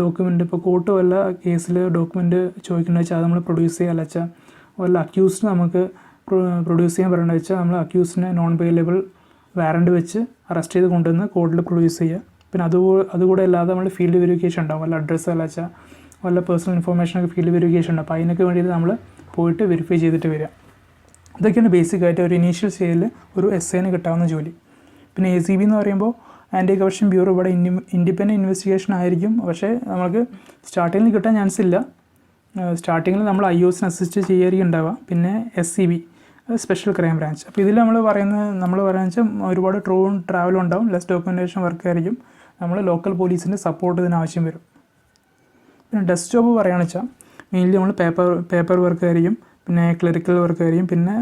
ഡോക്യുമെൻറ്റ്, ഇപ്പോൾ കോർട്ട് വല്ല കേസിൽ ഡോക്യുമെൻറ്റ് ചോദിക്കേണ്ടത് വെച്ചാൽ അത് നമ്മൾ പ്രൊഡ്യൂസ് ചെയ്യുക അല്ലച്ച വല്ല അക്യൂസിന് നമുക്ക് പ്രൊഡ്യൂസ് ചെയ്യാൻ പറയേണ്ടത് വെച്ചാൽ നമ്മൾ അക്യൂസിനെ നോൺ ബെയിലബിൾ വാറണ്ട് വെച്ച് അറസ്റ്റ് ചെയ്ത് കൊണ്ടുവന്ന് കോർട്ടിൽ പ്രൊഡ്യൂസ് ചെയ്യുക. പിന്നെ അതുകൂടെ അല്ലാതെ നമ്മൾ ഫീൽഡ് വെരിഫിക്കേഷൻ ഉണ്ടാവും, വല്ല അഡ്രസ്സ് അല്ലച്ച വല്ല പേഴ്സണൽ ഇൻഫർമേഷനൊക്കെ ഫീൽഡ് വെരിഫിക്കേഷൻ ഉണ്ട്. അപ്പോൾ അതിനൊക്കെ വേണ്ടിയിട്ട് നമ്മൾ പോയിട്ട് വെരിഫൈ ചെയ്തിട്ട് വരിക. ഇതൊക്കെയാണ് ബേസിക്കായിട്ട് ഒരു ഇനീഷ്യൽ സ്റ്റേജിൽ ഒരു SIന് കിട്ടാവുന്ന ജോലി. പിന്നെ ACB എന്ന് പറയുമ്പോൾ ആൻറ്റി കറപ്ഷൻ ബ്യൂറോ ഇവിടെ ഇൻഡിപെൻഡൻറ്റ് ഇൻവെസ്റ്റിഗേഷൻ ആയിരിക്കും. പക്ഷേ നമുക്ക് സ്റ്റാർട്ടിങ്ങിൽ കിട്ടാൻ ചാൻസ് ഇല്ല. സ്റ്റാർട്ടിങ്ങിൽ നമ്മൾ IOSന് അസിസ്റ്റ് ചെയ്യായിരിക്കും ഉണ്ടാവുക. പിന്നെ SCB സ്പെഷ്യൽ ക്രൈം ബ്രാഞ്ച്. അപ്പോൾ ഇതിൽ നമ്മൾ പറയുന്നത് വെച്ചാൽ ഒരുപാട് ട്രാവലും ഉണ്ടാവും, ലെസ് ഡോക്യുമെൻറ്റേഷൻ വർക്ക് ആയിരിക്കും. നമ്മൾ ലോക്കൽ പോലീസിൻ്റെ സപ്പോർട്ട് ഇതിന് ആവശ്യം വരും. പിന്നെ ഡെസ്ക് ജോബ് പറയുകയാണെന്ന് വെച്ചാൽ മെയിൻലി നമ്മൾ പേപ്പർ വർക്ക് ആയിരിക്കും, പിന്നെ ക്ലറിക്കൽ വർക്ക് ആയിരിക്കും, പിന്നെ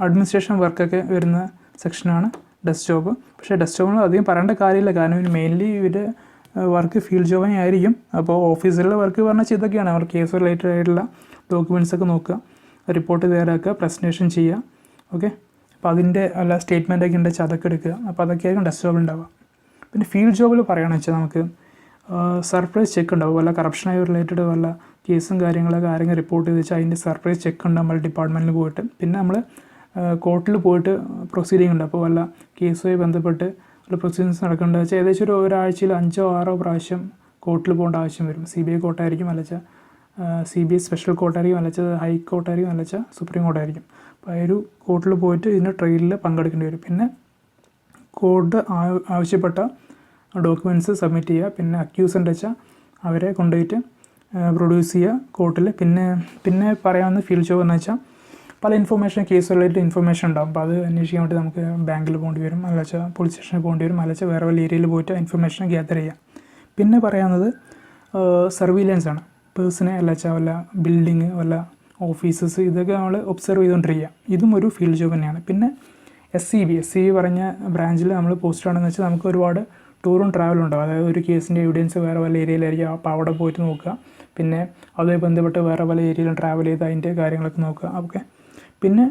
അഡ്മിനിസ്ട്രേഷൻ വർക്കൊക്കെ വരുന്ന സെക്ഷനാണ് ഡെസ്ക് ജോബ്. പക്ഷേ ഡെസ്ക് ജോബിന് അധികം പറയേണ്ട കാര്യമില്ല, കാരണം ഇവർ മെയിൻലി ഇവരുടെ വർക്ക് ഫീൽഡ് ജോബിനെ ആയിരിക്കും. അപ്പോൾ ഓഫീസിലുള്ള വർക്ക് പറഞ്ഞാൽ ഇതൊക്കെയാണ്, അവർ കേസ് റിലേറ്റഡ് ആയിട്ടുള്ള ഡോക്യുമെൻറ്റ്സ് ഒക്കെ നോക്കുക, റിപ്പോർട്ട് തയ്യാറാക്കുക, പ്രസൻറ്റേഷൻ ചെയ്യുക. ഓക്കെ. അപ്പോൾ അതിൻ്റെ അല്ല സ്റ്റേറ്റ്മെൻറ്റൊക്കെ ഉണ്ടെങ്കിൽ അതൊക്കെ എടുക്കുക. അപ്പോൾ അതൊക്കെയായിരിക്കും ഡെസ്ക് ജോബിൽ ഉണ്ടാവുക. പിന്നെ ഫീൽഡ് ജോബിൽ പറയുകയാണെന്ന് വെച്ചാൽ നമുക്ക് സർപ്രൈസ് ചെക്ക് ഉണ്ടാവും, വല്ല കറപ്ഷനായി റിലേറ്റഡ് വല്ല കേസും കാര്യങ്ങളൊക്കെ ആരെങ്കിലും റിപ്പോർട്ട് ചെയ്ത് വെച്ചാൽ അതിൻ്റെ സർപ്രൈസ് ചെക്ക് ഉണ്ട് നമ്മൾ ഡിപ്പാർട്ട്മെൻറ്റിൽ പോയിട്ട്. പിന്നെ നമ്മൾ കോർട്ടിൽ പോയിട്ട് പ്രൊസീഡിങ് ഉണ്ട്. അപ്പോൾ വല്ല കേസുമായി ബന്ധപ്പെട്ട് വല്ല പ്രൊസീഡിങ്സ് നടക്കേണ്ടത് വെച്ചാൽ ഏകദേശം ഒരാഴ്ചയിൽ 5-6 പ്രാവശ്യം കോർട്ടിൽ പോകേണ്ട ആവശ്യം വരും. CBI കോർട്ടായിരിക്കും അല്ലച്ച CBI സ്പെഷ്യൽ കോർട്ടായിരിക്കും, അല്ലെങ്കിൽ ഹൈക്കോർട്ടായിരിക്കും, അല്ലെങ്കിൽ സുപ്രീം കോർട്ടായിരിക്കും. അപ്പോൾ ആ ഒരു കോർട്ടിൽ പോയിട്ട് ഇതിൻ്റെ ട്രയലിൽ പങ്കെടുക്കേണ്ടി വരും. പിന്നെ കോർട്ട് ആവശ്യപ്പെട്ട ഡോക്യുമെൻറ്റ്സ് സബ്മിറ്റ് ചെയ്യുക. പിന്നെ അക്യൂസൻ്റ് വെച്ചാൽ അവരെ കൊണ്ടുപോയിട്ട് പ്രൊഡ്യൂസ് ചെയ്യുക കോർട്ടിൽ. പിന്നെ പറയാവുന്ന ഫീൽഡ് ജോബ് എന്ന് വെച്ചാൽ പല കേസ് റിലേറ്റഡ് ഇൻഫർമേഷൻ ഉണ്ടാകും. അപ്പോൾ അത് അന്വേഷിക്കാൻ വേണ്ടി നമുക്ക് ബാങ്കിൽ പോകേണ്ടി വരും, അല്ലെങ്കിൽ പോലീസ് സ്റ്റേഷനിൽ പോകേണ്ടി വരും, അല്ലെങ്കിൽ വേറെ വല്ല ഏരിയയിൽ പോയിട്ട് ഇൻഫർമേഷൻ ഗ്യാദർ ചെയ്യാം. പിന്നെ പറയാവുന്നത് സർവീലൻസ് ആണ്. പേഴ്സണെ അല്ലെങ്കിൽ വല്ല ബിൽഡിങ്, വല്ല ഓഫീസസ്, ഇതൊക്കെ നമ്മൾ ഒബ്സർവ് ചെയ്തുകൊണ്ടിരിക്കുക. ഇതും ഒരു ഫീൽഡ് ജോബ് തന്നെയാണ്. പിന്നെ SCB പറഞ്ഞ ബ്രാഞ്ചിൽ നമ്മൾ പോസ്റ്റ് ആണെന്ന് വെച്ചാൽ നമുക്ക് ഒരുപാട് ടൂറും ട്രാവലും ഉണ്ടാവും. അതായത് ഒരു കേസിൻ്റെ എവിഡൻസ് വേറെ വല്ല ഏരിയയിലായിരിക്കും, അപ്പോൾ അവിടെ പോയിട്ട് നോക്കുക. പിന്നെ അതുമായി ബന്ധപ്പെട്ട് വേറെ പല ഏരിയയിലും ട്രാവൽ ചെയ്ത് അതിൻ്റെ കാര്യങ്ങളൊക്കെ നോക്കുക. ഓക്കെ. പിന്നെ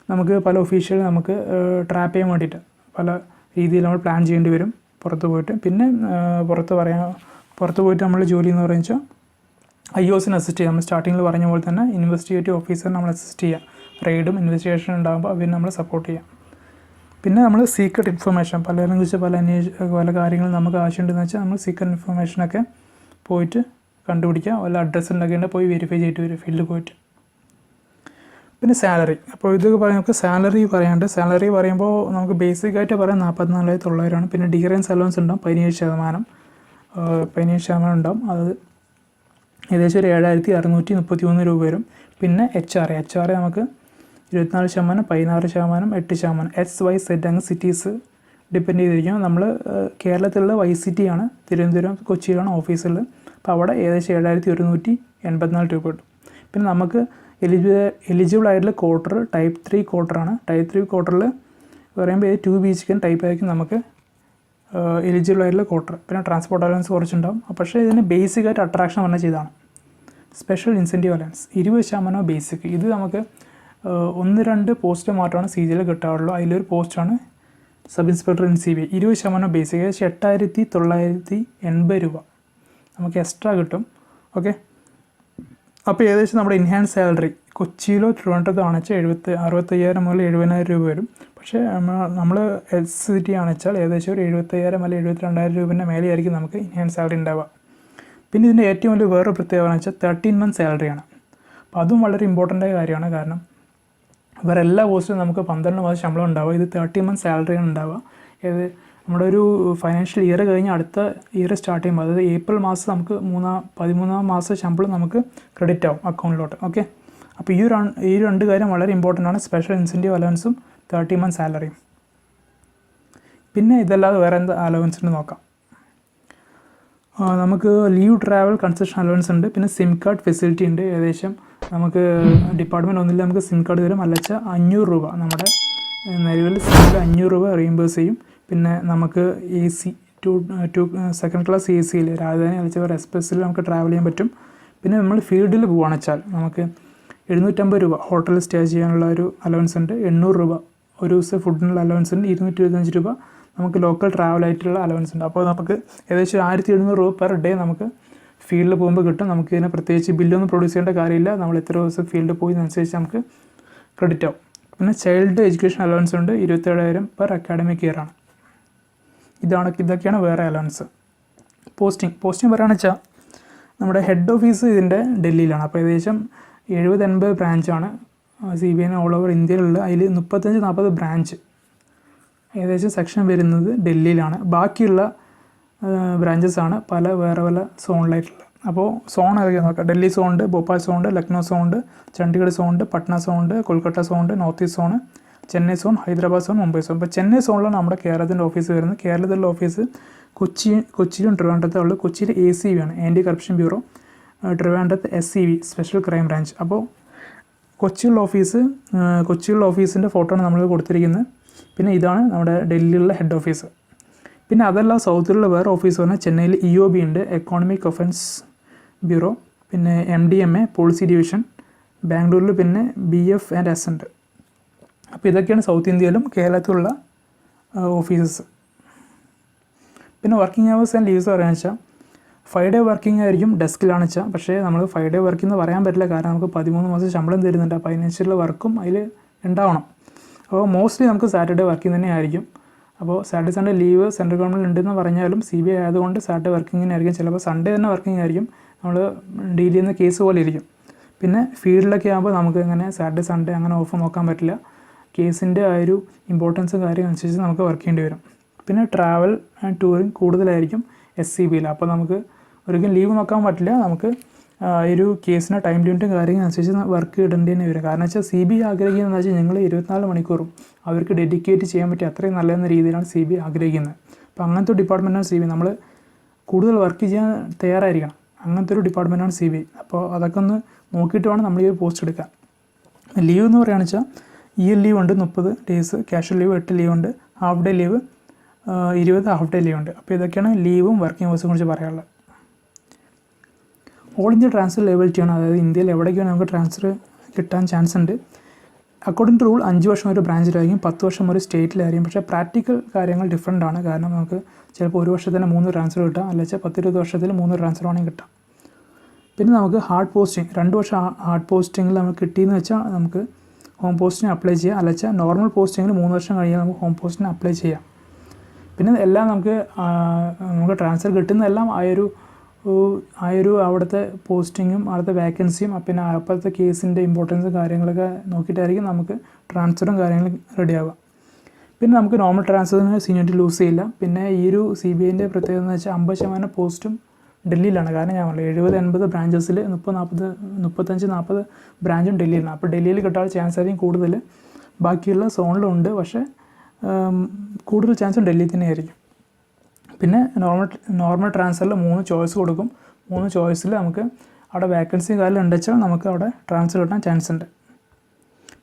നമുക്ക് പല ഒഫീഷ്യൽ നമുക്ക് ട്രാപ്പ് ചെയ്യാൻ വേണ്ടിയിട്ട് പല രീതിയിൽ നമ്മൾ പ്ലാൻ ചെയ്യേണ്ടി വരും പുറത്ത് പോയിട്ട്. പിന്നെ പുറത്ത് പോയിട്ട് നമ്മൾ ജോലി എന്ന് പറയുക IOSനെ അസിസ്റ്റ് ചെയ്യുക. നമ്മൾ സ്റ്റാർട്ടിങ്ങിൽ പറഞ്ഞ പോലെ തന്നെ ഇൻവെസ്റ്റിഗേറ്റീവ് ഓഫീസറിനെ നമ്മൾ അസിസ്റ്റ് ചെയ്യുക. റെയ്ഡും ഇൻവെസ്റ്റിഗേഷൻ ഉണ്ടാകുമ്പോൾ അവർ നമ്മളെ സപ്പോർട്ട് ചെയ്യാം. പിന്നെ നമ്മൾ സീക്രട്ട് ഇൻഫർമേഷൻ പലരും വെച്ചാൽ പല കാര്യങ്ങളും നമുക്ക് ആവശ്യമുണ്ടെന്ന് വെച്ചാൽ നമ്മൾ സീക്രട്ട് ഇൻഫർമേഷനൊക്കെ പോയിട്ട് കണ്ടുപിടിക്കുക. വല്ല അഡ്രസ്സ് ഉണ്ടാക്കേണ്ട പോയി വെരിഫൈ ചെയ്തിട്ട് വരും ഫീൽഡിൽ പോയിട്ട്. പിന്നെ സാലറി. അപ്പോൾ ഇതൊക്കെ നമുക്ക് സാലറി പറയാണ്ട്. സാലറി പറയുമ്പോൾ നമുക്ക് ബേസിക്കായിട്ട് പറയാം 44,900 പിന്നെ ഡിഫറൻസ് അലവൻസ് ഉണ്ടാവും 17% ഉണ്ടാവും. അത് ഏകദേശം ഒരു 7,633 രൂപ വരും. പിന്നെ HR നമുക്ക് 24%, 16%, 8%. XYZ അങ്ങ് സിറ്റീസ് ഡിപ്പെൻഡ് ചെയ്തിരിക്കും. നമ്മൾ കേരളത്തിലുള്ള YCT ആണ്, തിരുവനന്തപുരം കൊച്ചിയിലാണ് ഓഫീസുള്ളത്. അപ്പോൾ അവിടെ ഏകദേശം 7,184 രൂപ കിട്ടും. പിന്നെ നമുക്ക് എലിജിബിൾ ആയിട്ടുള്ള ക്വാർട്ടർ ടൈപ്പ് 3 ക്വാർട്ടറാണ്. ടൈപ്പ് 3 ക്വാർട്ടറിൽ പറയുമ്പോൾ 2 BHK ടൈപ്പ് ആയിരിക്കും നമുക്ക് എലിജിബിൾ ആയിട്ടുള്ള ക്വാർട്ടർ. പിന്നെ ട്രാൻസ്പോർട്ട് അലവൻസ് കുറച്ചുണ്ടാവും. പക്ഷേ ഇതിന് ബേസിക്കായിട്ട് അട്രാക്ഷൻ പറഞ്ഞ ചെയ്താണ് സ്പെഷ്യൽ ഇൻസെൻറ്റീവ് അലവൻസ് 20% ബേസിക്. ഇത് നമുക്ക് 1-2 പോസ്റ്റ് മാത്രമാണ് CGL കിട്ടാറുള്ളൂ. അതിലൊരു പോസ്റ്റാണ് sub inspector in CBI. 20% basic, ഏകദേശം 8,980 രൂപ നമുക്ക് എക്സ്ട്രാ കിട്ടും. ഓക്കെ. അപ്പോൾ ഏകദേശം നമ്മുടെ ഇൻഹാൻസ് സാലറി കൊച്ചിയിലോ ട്രിവാൻഡ്രത്തോ ആണെച്ചാൽ 65,000 മുതൽ 70,000 രൂപ വരും. പക്ഷേ നമ്മൾ SCT ആണെച്ചാൽ ഏകദേശം ഒരു 75,000 അല്ലെങ്കിൽ 72,000 രൂപേൻ്റെ മേലെയായിരിക്കും നമുക്ക് ഇൻഹാൻസ് സാലറി ഉണ്ടാവുക. പിന്നെ ഇതിൻ്റെ ഏറ്റവും വലിയ വേറെ പ്രത്യേകത എന്ന് വെച്ചാൽ 13 month സാലറിയാണ്. അപ്പോൾ അതും വളരെ ഇമ്പോർട്ടൻ്റ് ആയ കാര്യമാണ്. കാരണം വേറെ എല്ലാ പോസ്റ്റിലും നമുക്ക് 12 മാസം ശമ്പളം ഉണ്ടാവുക, ഇത് 13 month സാലറിയാണ് ഉണ്ടാവുക. ഏത് നമ്മുടെ ഒരു ഫൈനാൻഷ്യൽ ഇയർ കഴിഞ്ഞ് അടുത്ത ഇയർ സ്റ്റാർട്ട് ചെയ്യുമ്പോൾ, അതായത് ഏപ്രിൽ മാസം നമുക്ക് 13-ാം മാസം ശമ്പളം നമുക്ക് ക്രെഡിറ്റ് ആവും അക്കൗണ്ടിലോട്ട്. ഓക്കെ. അപ്പോൾ ഈ രണ്ട് കാര്യം വളരെ ഇമ്പോർട്ടൻ്റ് ആണ്, സ്പെഷ്യൽ ഇൻസെൻറ്റീവ് അലവൻസും 13 month സാലറിയും. പിന്നെ ഇതല്ലാതെ വേറെ എന്താ അലവൻസ് ഉണ്ട് നോക്കാം. നമുക്ക് ലീവ് ട്രാവൽ കൺസെഷൻ അലവൻസ് ഉണ്ട്. പിന്നെ സിം കാർഡ് ഫെസിലിറ്റി ഉണ്ട്. ഏകദേശം നമുക്ക് ഡിപ്പാർട്ട്മെൻറ്റ് ഒന്നില്ല നമുക്ക് സിം കാർഡ് തരും, അല്ലെങ്കിൽ 500 രൂപ നമ്മുടെ നിലവിൽ സിമ്മിൽ 500 രൂപ റീഇംബേഴ്സ് ചെയ്യും. പിന്നെ നമുക്ക് AC second class AC Rajdhani അല്ലെങ്കിൽ വേറെ എക്സ്പ്രസ്സിൽ നമുക്ക് ട്രാവൽ ചെയ്യാൻ പറ്റും. പിന്നെ നമ്മൾ ഫീൽഡിൽ പോകുകയാണെന്ന് വെച്ചാൽ നമുക്ക് 750 രൂപ ഹോട്ടലിൽ സ്റ്റേ ചെയ്യാനുള്ള ഒരു അലവൻസ് ഉണ്ട്. 800 രൂപ ഒരു ദിവസം ഫുഡിനുള്ള അലവൻസ് ഉണ്ട്. 225 രൂപ നമുക്ക് ലോക്കൽ ട്രാവലായിട്ടുള്ള അലവൻസ് ഉണ്ട്. അപ്പോൾ നമുക്ക് ഏകദേശം 1,700 രൂപ പെർ ഡേ നമുക്ക് ഫീൽഡിൽ പോകുമ്പോൾ കിട്ടും. നമുക്ക് ഇതിനെ പ്രത്യേകിച്ച് ബില്ലൊന്നും പ്രൊഡ്യൂസ് ചെയ്യേണ്ട കാര്യമില്ല. നമ്മൾ എത്ര ദിവസം ഫീൽഡിൽ പോയി അനുസരിച്ച് നമുക്ക് ക്രെഡിറ്റ് ആവും. പിന്നെ ചൈൽഡ് എഡ്യൂക്കേഷൻ അലവൻസ് ഉണ്ട് 27,000 പെർ അക്കാഡമിക് ഇയർ ആണ്. ഇതൊക്കെയാണ് വേറെ അലവൻസ്. പോസ്റ്റിംഗ് പറയുകയാണെന്ന് വെച്ചാൽ നമ്മുടെ ഹെഡ് ഓഫീസ് ഇതിൻ്റെ ഡൽഹിയിലാണ്. അപ്പോൾ ഏകദേശം 70-80 ബ്രാഞ്ചാണ് CBI ഓൾ ഓവർ ഇന്ത്യയിലുള്ള. അതിൽ 35-40 ബ്രാഞ്ച് ഏകദേശം സെക്ഷൻ വരുന്നത് ഡൽഹിയിലാണ്. ബാക്കിയുള്ള ബ്രാഞ്ചസാണ് വേറെ പല സോണിലായിട്ടുള്ളത്. അപ്പോൾ സോൺ ഏതൊക്കെയാണ് നോക്കാം. ഡൽഹി സോൺ ഉണ്ട്, ഭോപ്പാൽ സോൺ ഉണ്ട്, ലക്നൗ സോൺ ഉണ്ട്, ചണ്ഡീഗഡ് സോൺ ഉണ്ട്, പട്ന സോൺ ഉണ്ട്, കൊൽക്കത്ത സോൺ ഉണ്ട്, north east zone, Chennai zone, Hyderabad zone, Mumbai zone. അപ്പോൾ ചെന്നൈ സോണിലാണ് നമ്മുടെ കേരളത്തിൻ്റെ ഓഫീസ് വരുന്നത്. കേരളത്തിലുള്ള ഓഫീസ് കൊച്ചിയിലും ട്രിവാൻഡ്രത്തും ഉള്ളത്. കൊച്ചിയിൽ ACB ആണ്, ആൻറ്റി കറപ്ഷൻ ബ്യൂറോ. ട്രിവാൻഡ്രത്ത് SCB സ്പെഷ്യൽ ക്രൈം ബ്രാഞ്ച്. അപ്പോൾ കൊച്ചിയിലുള്ള ഓഫീസിൻ്റെ ഫോട്ടോ ആണ് നമ്മൾ കൊടുത്തിരിക്കുന്നത്. പിന്നെ ഇതാണ് നമ്മുടെ ഡൽഹിയിലുള്ള ഹെഡ് ഓഫീസ്. പിന്നെ അതല്ല സൗത്തിലുള്ള വേറെ ഓഫീസ് പറഞ്ഞാൽ ചെന്നൈയിൽ EOB ഉണ്ട്, എക്കോണമിക് ഒഫൻസ് ബ്യൂറോ. പിന്നെ MDMA പോളിസി ഡിവിഷൻ. ബാംഗ്ലൂരിൽ പിന്നെ BF&S ഉണ്ട്. അപ്പോൾ ഇതൊക്കെയാണ് സൗത്ത് ഇന്ത്യയിലും കേരളത്തിലുള്ള ഓഫീസസ്. പിന്നെ വർക്കിംഗ് അവേഴ്സ് ആൻഡ് ലീവ്സ് പറയുകയെന്ന് വെച്ചാൽ 5 day വർക്കിംഗ് ആയിരിക്കും ഡെസ്കിലാണെന്ന് വെച്ചാൽ. പക്ഷേ നമ്മൾ 5 day വർക്കിംഗ് എന്ന് പറയാൻ പറ്റില്ല, കാരണം നമുക്ക് 13 മാസം ശമ്പളം തരുന്നുണ്ട്. അപ്പോൾ അതിനനുസരിച്ചുള്ള വർക്കും അതിൽ ഉണ്ടാവണം. അപ്പോൾ മോസ്റ്റ്ലി നമുക്ക് സാറ്റർഡേ വർക്കിംഗ് തന്നെ ആയിരിക്കും. അപ്പോൾ Saturday Sunday leave central government ഉണ്ടെന്ന് പറഞ്ഞാലും CBI ആയതുകൊണ്ട് സാറ്റർഡേ വർക്കിങ്ങിനായിരിക്കും. ചിലപ്പോൾ സൺഡേ തന്നെ വർക്കിംഗ് ആയിരിക്കും. നമ്മൾ ഡീൽ ചെയ്യുന്ന കേസ് പോലെ ഇരിക്കും. പിന്നെ ഫീൽഡിലൊക്കെ ആകുമ്പോൾ നമുക്ക് ഇങ്ങനെ സാറ്റർഡേ സൺഡേ അങ്ങനെ ഓഫ് നോക്കാൻ പറ്റില്ല. കേസിൻ്റെ ആ ഒരു ഇമ്പോർട്ടൻസും കാര്യം അനുസരിച്ച് നമുക്ക് വർക്ക് ചെയ്യേണ്ടി വരും. പിന്നെ ട്രാവൽ ആൻഡ് ടൂറിങ് കൂടുതലായിരിക്കും SCBയിൽ. അപ്പോൾ നമുക്ക് ഒരിക്കലും ലീവ് നോക്കാൻ പറ്റില്ല. നമുക്ക് ഈ ഒരു കേസിന് ടൈം ലിമിറ്റും കാര്യങ്ങളും അനുസരിച്ച് വർക്ക് ഇടേണ്ടി തന്നെ വരും. കാരണം വെച്ചാൽ CBI ആഗ്രഹിക്കുന്നതെന്ന് വെച്ചാൽ ഞങ്ങൾ 24 മണിക്കൂറും അവർക്ക് ഡെഡിക്കേറ്റ് ചെയ്യാൻ പറ്റിയ അത്രയും നല്ലതെന്ന രീതിയിലാണ് CBI ആഗ്രഹിക്കുന്നത്. അപ്പോൾ അങ്ങനത്തെ ഡിപ്പാർട്ട്മെൻറ്റാണ് CBI. നമ്മൾ കൂടുതൽ വർക്ക് ചെയ്യാൻ തയ്യാറായിരിക്കണം. അങ്ങനത്തെ ഒരു ഡിപ്പാർട്ട്മെൻറ്റാണ് CBI. അപ്പോൾ അതൊക്കെ ഒന്ന് നോക്കിയിട്ട് വേണം നമ്മൾ ഈ ഒരു പോസ്റ്റ് എടുക്കാൻ. ലീവ് എന്ന് പറയുകയാണെന്ന് വെച്ചാൽ ഇയർ ലീവ് ഉണ്ട് 30 ഡേയ്സ്, ക്യാഷ്വൽ ലീവ് 8 ലീവ് ഉണ്ട്, half day leave 20 half day leave ഉണ്ട്. അപ്പോൾ ഇതൊക്കെയാണ് ലീവും വർക്കിംഗ് അവേഴ്സും കുറിച്ച് പറയാനുള്ളത്. ഓൾ ഇന്ത്യ ട്രാൻസ്ഫർ ലെബിലിറ്റിയാണ്, അതായത് ഇന്ത്യയിൽ എവിടേക്കാണ് നമുക്ക് ട്രാൻസ്ഫർ കിട്ടാൻ ചാൻസ് ഉണ്ട്. അക്കോർഡിംഗ് ടു റൂൾ 5 വർഷം ഒരു ബ്രാഞ്ചിലായിരിക്കും, 10 വർഷം ഒരു സ്റ്റേറ്റിലായിരിക്കും. പക്ഷേ പ്രാക്ടിക്കൽ കാര്യങ്ങൾ ഡിഫറൻ്റ് ആണ്. കാരണം നമുക്ക് ചിലപ്പോൾ ഒരു വർഷത്തിന് 3 ട്രാൻസ്ഫർ കിട്ടാം, അല്ലെങ്കിൽ 10-20 വർഷത്തിൽ 3 ട്രാൻസ്ഫർ വേണമെങ്കിൽ കിട്ടാം. പിന്നെ നമുക്ക് ഹാർഡ് പോസ്റ്റിംഗ് 2 വർഷം ഹാർഡ് പോസ്റ്റിങ്ങിൽ നമുക്ക് കിട്ടിയെന്ന് വെച്ചാൽ നമുക്ക് ഹോം പോസ്റ്റിന് അപ്ലൈ ചെയ്യാം, അല്ലെങ്കിൽ നോർമൽ പോസ്റ്റിങ്ങിൽ 3 വർഷം കഴിഞ്ഞാൽ നമുക്ക് ഹോം പോസ്റ്റിന് അപ്ലൈ ചെയ്യാം. പിന്നെ എല്ലാം നമുക്ക് ട്രാൻസ്ഫർ കിട്ടുന്നതെല്ലാം ആ ഒരു അവിടുത്തെ പോസ്റ്റിങ്ങും അവിടുത്തെ വേക്കൻസിയും പിന്നെ അപ്പോഴത്തെ കേസിൻ്റെ ഇമ്പോർട്ടൻസും കാര്യങ്ങളൊക്കെ നോക്കിയിട്ടായിരിക്കും നമുക്ക് ട്രാൻസ്ഫറും കാര്യങ്ങളും റെഡിയാവുക. പിന്നെ നമുക്ക് നോർമൽ ട്രാൻസ്ഫറിന് സീനിയോറിറ്റി ലൂസ് ചെയ്യില്ല. പിന്നെ ഈ ഒരു CBIൻ്റെ പ്രത്യേകത എന്ന് വെച്ചാൽ 50% പോസ്റ്റും ഡൽഹിയിലാണ്. കാരണം ഞാൻ പറഞ്ഞു 70-80 ബ്രാഞ്ചസിൽ 35-40 ബ്രാഞ്ചും ഡൽഹിയിലാണ്. അപ്പോൾ ഡൽഹിയിൽ കിട്ടാനുള്ള ചാൻസ് ആയിരിക്കും കൂടുതൽ. ബാക്കിയുള്ള സോണിലും ഉണ്ട്, പക്ഷേ കൂടുതൽ ചാൻസും ഡൽഹിയിൽ തന്നെ ആയിരിക്കും. പിന്നെ നോർമൽ ട്രാൻസ്ഫറിൽ 3 ചോയ്സ് കൊടുക്കും. 3 ചോയ്സിൽ നമുക്ക് അവിടെ വേക്കൻസി കാര്യം ഉണ്ടെച്ചാൽ നമുക്ക് അവിടെ ട്രാൻസ്ഫർ കിട്ടാൻ ചാൻസ് ഉണ്ട്.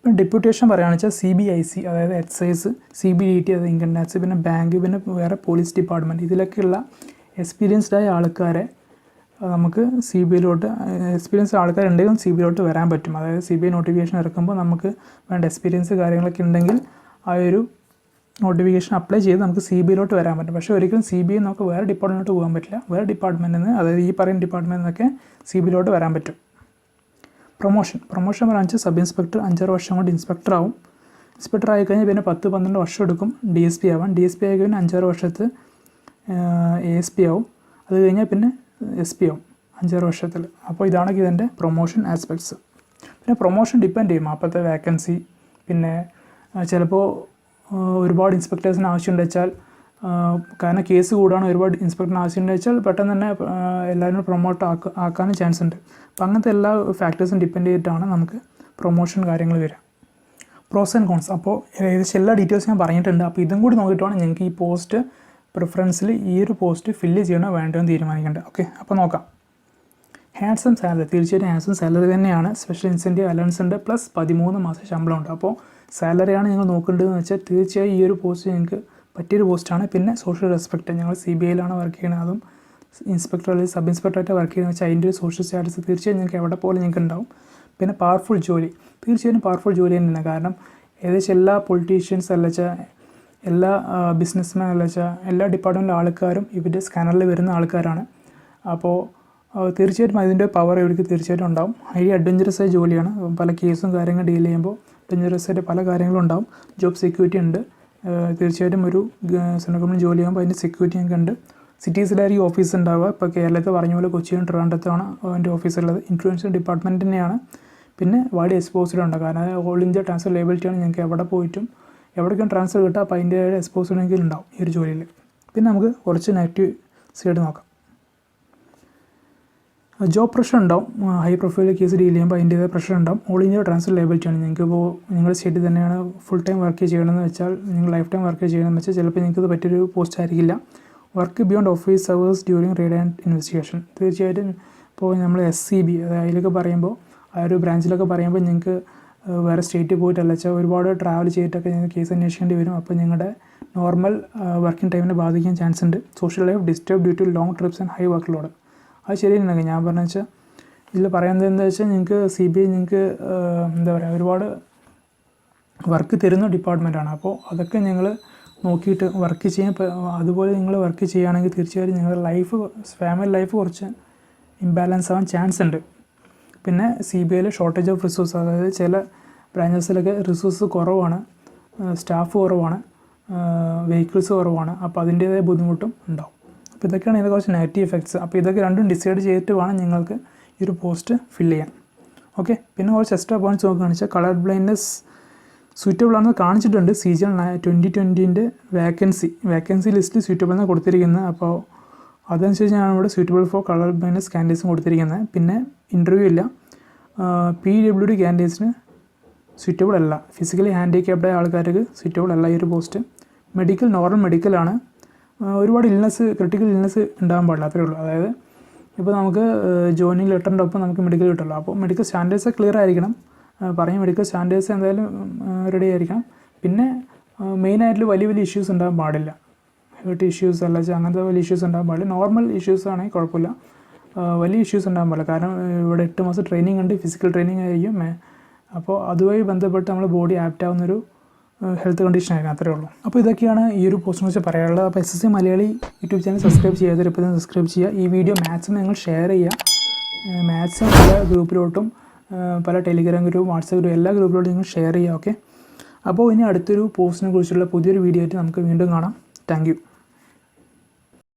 പിന്നെ ഡെപ്യൂട്ടേഷൻ പറയുകയാണെന്ന് വെച്ചാൽ CBIC, അതായത് എക്സൈസ്, CBDT, അതായത് ഇൻകം ടാക്സ്, പിന്നെ ബാങ്ക്, പിന്നെ വേറെ പോലീസ് ഡിപ്പാർട്ട്മെൻറ്റ്, ഇതിലൊക്കെയുള്ള എക്സ്പീരിയൻസ്ഡ് ആയ ആൾക്കാരെ നമുക്ക് എക്സ്പീരിയൻസ്ഡ് ആൾക്കാരുണ്ടെങ്കിലും CBIയിലോട്ട് വരാൻ പറ്റും. അതായത് CBI നോട്ടിഫിക്കേഷൻ ഇറക്കുമ്പോൾ നമുക്ക് വേണ്ട എക്സ്പീരിയൻസ് കാര്യങ്ങളൊക്കെ ഉണ്ടെങ്കിൽ ആ ഒരു നോട്ടിഫിക്കേഷൻ അപ്ലൈ ചെയ്ത് നമുക്ക് CBIയിലോട്ട് വരാൻ പറ്റും. പക്ഷേ ഒരിക്കലും CBI നമുക്ക് വേറെ ഡിപ്പാർട്ട്മെൻറ്റിലോട്ട് പോകാൻ പറ്റില്ല. വേറെ ഡിപ്പാർട്ട്മെൻറ്റിൽ നിന്ന്, അതായത് ഈ പറയുന്ന ഡിപ്പാർട്ട്മെൻറ്റിൽ നിന്നൊക്കെ CBIയിലോട്ട് വരാൻ പറ്റും. പ്രൊമോഷൻ പറയുന്നത് സബ് ഇൻസ്പെക്ടർ 5-6 വർഷം കൊണ്ട് ഇൻസ്പെക്ടർ ആവും. ഇൻസ്പെക്ടർ ആയിക്കഴിഞ്ഞാൽ പിന്നെ 10-12 വർഷം എടുക്കും DSP ആവാൻ. DSP ആയി കഴിഞ്ഞാൽ 5-6 വർഷത്ത് ASP ആവും. അത് കഴിഞ്ഞാൽ പിന്നെ SP ആവും 5-6 വർഷത്തിൽ. അപ്പോൾ ഇതാണ് ഇതിൻ്റെ പ്രൊമോഷൻ ആസ്പെക്ട്സ്. പിന്നെ പ്രൊമോഷൻ ഡിപ്പെൻഡ് ചെയ്യും അപ്പോഴത്തെ വേക്കൻസി. പിന്നെ ചിലപ്പോൾ ഒരുപാട് ഇൻസ്പെക്ടേഴ്സിന് ആവശ്യമുണ്ട് വെച്ചാൽ, കാരണം കേസ് കൂടാണ്, ഒരുപാട് ഇൻസ്പെക്ടറിന് ആവശ്യമുണ്ട് വെച്ചാൽ പെട്ടെന്ന് തന്നെ എല്ലാവരും പ്രൊമോട്ട് ആക്കാനും ചാൻസ് ഉണ്ട്. അപ്പോൾ അങ്ങനത്തെ എല്ലാ ഫാക്ടേഴ്സും ഡിപ്പെൻഡ് ചെയ്തിട്ടാണ് നമുക്ക് പ്രൊമോഷൻ കാര്യങ്ങൾ വരിക. പ്രോസ് ആൻഡ് കോൺസ്, അപ്പോൾ ഏകദേശം എല്ലാ ഡീറ്റെയിൽസ് ഞാൻ പറഞ്ഞിട്ടുണ്ട്. അപ്പോൾ ഇതും കൂടി നോക്കിയിട്ടാണ് ഞങ്ങൾക്ക് ഈ പോസ്റ്റ് പ്രിഫറൻസിൽ ഈ ഒരു പോസ്റ്റ് ഫില്ല് ചെയ്യണോ വേണ്ടോ എന്ന് തീരുമാനിക്കേണ്ടത്. ഓക്കെ, അപ്പോൾ നോക്കാം. ഹാൻഡ്സം സാലറി, തീർച്ചയായിട്ടും ഹാൻഡ്സം സാലറി തന്നെയാണ്. സ്പെഷ്യൽ ഇൻസെൻറ്റീവ് അലവൻസ് ഉണ്ട്, പ്ലസ് 13 മാസം ശമ്പളം ഉണ്ട്. അപ്പോൾ സാലറിയാണ് നിങ്ങൾ നോക്കേണ്ടതെന്ന് വെച്ചാൽ തീർച്ചയായും ഈ ഒരു പോസ്റ്റ് നിങ്ങൾക്ക് പറ്റിയൊരു പോസ്റ്റാണ്. പിന്നെ സോഷ്യൽ റെസ്പെക്റ്റ്, ഞങ്ങൾ CBIയിലാണ് വർക്ക് ചെയ്യുന്നത്, അതും ഇൻസ്പെക്ടർ അല്ലെങ്കിൽ സബ് ഇൻസ്പെക്ടറായിട്ട് വർക്ക് ചെയ്യുന്നത് വെച്ചാൽ അതിൻ്റെ ഒരു സോഷ്യൽ സ്റ്റാറ്റസ് തീർച്ചയായും നിങ്ങൾക്ക് എവിടെ പോലെ നിങ്ങൾക്ക് ഉണ്ടാവും. പിന്നെ പവർഫുൾ ജോലി, തീർച്ചയായും പവർഫുൾ ജോലി തന്നെയാണ്. കാരണം ഏകദേശം എല്ലാ പൊളിറ്റീഷ്യൻസ് അല്ല വെച്ചാൽ എല്ലാ ബിസിനസ്മാൻ അല്ല വെച്ചാൽ എല്ലാ ഡിപ്പാർട്ട്മെൻറ്റിലെ ആൾക്കാരും ഇവരുടെ സ്കാനറിൽ വരുന്ന ആൾക്കാരാണ്. അപ്പോൾ തീർച്ചയായിട്ടും അതിൻ്റെ പവർ ഇവർക്ക് തീർച്ചയായിട്ടും ഉണ്ടാവും. ഹൈലി അഡ്വഞ്ചറസ് ആയ ജോലിയാണ്. പല കേസും കാര്യങ്ങൾ ഡീൽ ചെയ്യുമ്പോൾ അഡ്വഞ്ചറസ് ആയിട്ട് പല കാര്യങ്ങളും ഉണ്ടാവും. ജോബ് സെക്യൂരിറ്റി ഉണ്ട്. തീർച്ചയായിട്ടും ഒരു സെൻട്രൽ ഗവൺമെൻറ് ജോലി ചെയ്യുമ്പോൾ അതിൻ്റെ സെക്യൂരിറ്റി ഞങ്ങൾക്ക് ഉണ്ട്. സിറ്റീസിലായിരിക്കും ഓഫീസ് ഉണ്ടാവുക. ഇപ്പോൾ കേരളത്തിൽ പറഞ്ഞ പോലെ കൊച്ചിയും ട്രിവാൻഡ്രത്തുമാണ് അതിൻ്റെ ഓഫീസുള്ളത്. ഇൻഷുറൻസ് ഡിപ്പാർട്ട്മെൻറ്റ് തന്നെയാണ്. പിന്നെ വാർഡ് എക്സ്പോസ്ഡ് ഉണ്ട്. കാരണം ഓൾ ഇന്ത്യ ട്രാൻസ്ഫർ ലേബിലിറ്റിയാണ്. ഞങ്ങൾക്ക് എവിടെ പോയിട്ടും എവിടേക്കും ട്രാൻസ്ഫർ കിട്ടുക, അപ്പോൾ അതിൻ്റെ എക്സ്പോസ്ഡ് എങ്കിലും ഉണ്ടാവും ഈ ഒരു ജോലിയിൽ. പിന്നെ നമുക്ക് കുറച്ച് നെഗറ്റീവ് സൈഡ് നോക്കാം. ജോബ് പ്രഷർ ഉണ്ടാവും. ഹൈ പ്രൊഫൈൽ കേസ് ഡീൽ ചെയ്യുമ്പോൾ അതിൻ്റേതായ പ്രഷർ ഉണ്ടാവും. ഓൾ ഇന്ത്യ ട്രാൻസ്ഫർ ലേബിലിറ്റിയാണ്. നിങ്ങൾക്കിപ്പോൾ നിങ്ങളുടെ സ്റ്റേറ്റിൽ തന്നെയാണ് ഫുൾ ടൈം വർക്ക് ചെയ്യണമെന്ന് വെച്ചാൽ, നിങ്ങൾ ലൈഫ് ടൈം വർക്ക് ചെയ്യണമെന്ന് വെച്ചാൽ ചിലപ്പോൾ നിങ്ങൾക്കത് പറ്റിയൊരു പോസ്റ്റ് ആയിരിക്കില്ല. Work beyond office hours during raid and investigation, തീർച്ചയായിട്ടും ഇപ്പോൾ നമ്മൾ SCB അതായത് അതിലൊക്കെ പറയുമ്പോൾ ആ ഒരു ബ്രാഞ്ചിലൊക്കെ പറയുമ്പോൾ നിങ്ങൾക്ക് വേറെ സ്റ്റേറ്റിൽ പോയിട്ടല്ല വെച്ചാൽ ഒരുപാട് ട്രാവൽ ചെയ്തിട്ടൊക്കെ നിങ്ങൾക്ക് കേസ് അന്വേഷിക്കേണ്ടി വരും. അപ്പോൾ നിങ്ങളുടെ നോർമൽ വർക്കിംഗ് ടൈമിനെ ബാധിക്കാൻ ചാൻസ് ഉണ്ട്. Social life disturb due to long trips and high work load, അത് ശരിയാണ്. ഞാൻ പറഞ്ഞ വെച്ചാൽ ഇതിൽ പറയുന്നത് എന്താ വെച്ചാൽ നിങ്ങൾക്ക് CBI നിങ്ങൾക്ക് എന്താ പറയുക ഒരുപാട് വർക്ക് തരുന്ന ഡിപ്പാർട്ട്മെൻറ്റാണ്. അപ്പോൾ അതൊക്കെ നിങ്ങൾ നോക്കിയിട്ട് വർക്ക് ചെയ്യാൻ, അതുപോലെ നിങ്ങൾ വർക്ക് ചെയ്യുകയാണെങ്കിൽ തീർച്ചയായും നിങ്ങളുടെ ലൈഫ് ഫാമിലി ലൈഫ് കുറച്ച് ഇംബാലൻസ് ആവാൻ ചാൻസ് ഉണ്ട്. പിന്നെ CBIയിൽ ഷോർട്ടേജ് ഓഫ് റിസോഴ്സ്, അതായത് ചില ബ്രാഞ്ചസിലൊക്കെ റിസോഴ്സ് കുറവാണ്, സ്റ്റാഫ് കുറവാണ്, വെഹിക്കിൾസ് കുറവാണ്. അപ്പോൾ അതിൻ്റേതായ ബുദ്ധിമുട്ടും ഉണ്ടാവും. അപ്പോൾ ഇതൊക്കെയാണ് ഇതിൻ്റെ കുറച്ച് നെഗറ്റീവ് എഫക്ട്സ്. അപ്പോൾ ഇതൊക്കെ രണ്ടും ഡിസൈഡ് ചെയ്തിട്ട് വേണം നിങ്ങൾക്ക് ഈ ഒരു പോസ്റ്റ് ഫില്ല് ചെയ്യാൻ. ഓക്കെ, പിന്നെ കുറച്ച് എക്സ്ട്രാ പോയിൻറ്റ്സ് നോക്കുകയാണെന്ന് വെച്ചാൽ കളർ ബ്ലൈൻഡ്നെസ് സ്യൂറ്റബിൾ ആണെന്ന് കാണിച്ചിട്ടുണ്ട്. CGL 2020 വേക്കൻസി ലിസ്റ്റ് സ്യൂറ്റബിൾ എന്ന് കൊടുത്തിരിക്കുന്നത്. അപ്പോൾ അതനുസരിച്ച് ഞാൻ ഇവിടെ സ്യൂറ്റബിൾ ഫോർ കളർ ബ്ലൈൻഡ്നെസ് കാൻഡിഡേറ്റ്സും കൊടുത്തിരിക്കുന്നത്. പിന്നെ ഇൻ്റർവ്യൂ ഇല്ല. PWD കാൻഡിഡേറ്റ്സിന് സ്യൂറ്റബിൾ അല്ല. ഫിസിക്കലി ഹാൻഡിക്യാപ്ഡ് ആൾക്കാർക്ക് സ്യൂറ്റബിൾ അല്ല ഈ ഒരു പോസ്റ്റ്. Medical normal മെഡിക്കലാണ്. ഒരുപാട് ക്രിട്ടിക്കൽ ഇൽനെസ് ഉണ്ടാകാൻ പാടില്ല, അത്രേ ഉള്ളൂ. അതായത് ഇപ്പോൾ നമുക്ക് ജോയിനിങ് ലെറ്ററിൻ്റെ ഒപ്പം നമുക്ക് മെഡിക്കൽ കിട്ടുമല്ലോ. അപ്പോൾ മെഡിക്കൽ സ്റ്റാൻഡേർഡ്സ് ക്ലിയർ ആയിരിക്കണം. പറഞ്ഞ മെഡിക്കൽ സ്റ്റാൻഡേർഡ്സ് എന്തായാലും റെഡി ആയിരിക്കണം. പിന്നെ മെയിനായിട്ടുള്ള വലിയ ഇഷ്യൂസ് ഉണ്ടാകാൻ പാടില്ല. ഹേർട്ട് ഇഷ്യൂസ് അല്ലെങ്കിൽ അങ്ങനത്തെ വലിയ ഇഷ്യൂസ് ഉണ്ടാകാൻ പാടില്ല. നോർമൽ ഇഷ്യൂസ് ആണെങ്കിൽ കുഴപ്പമില്ല. വലിയ ഇഷ്യൂസ് ഉണ്ടാകാൻ പാടില്ല. കാരണം ഇവിടെ 8 മാസം ട്രെയിനിങ് ഉണ്ട്, ഫിസിക്കൽ ട്രെയിനിങ് ആയിരിക്കും. അപ്പോൾ അതുമായി ബന്ധപ്പെട്ട് നമ്മൾ ബോഡി ആപ്റ്റ് ആവുന്നൊരു ഹെൽത്ത് കണ്ടീഷൻ ആയിരിക്കും, അത്രേ ഉള്ളൂ. അപ്പോൾ ഇതൊക്കെയാണ് ഈ ഒരു പോസ്റ്റിനെ കുറിച്ച് പറയാനുള്ളത്. അപ്പോൾ SSC Malayali YouTube channel subscribe ചെയ്യാതെ ഇപ്പോൾ സബ്സ്ക്രൈബ് ചെയ്യുക. ഈ വീഡിയോ മാക്സിമം നിങ്ങൾ ഷെയർ ചെയ്യുക. മാക്സിമം പല ഗ്രൂപ്പിലോട്ടും പല ടെലിഗ്രാം ഗ്രൂപ്പ്, വാട്സപ്പ് ഗ്രൂപ്പ് എല്ലാ ഗ്രൂപ്പിലോട്ടും നിങ്ങൾ ഷെയർ ചെയ്യുക. ഓക്കെ, അപ്പോൾ ഇനി അടുത്തൊരു പോസ്റ്റിനെ കുറിച്ചുള്ള പുതിയൊരു വീഡിയോ ആയിട്ട് നമുക്ക് വീണ്ടും കാണാം. Thank you.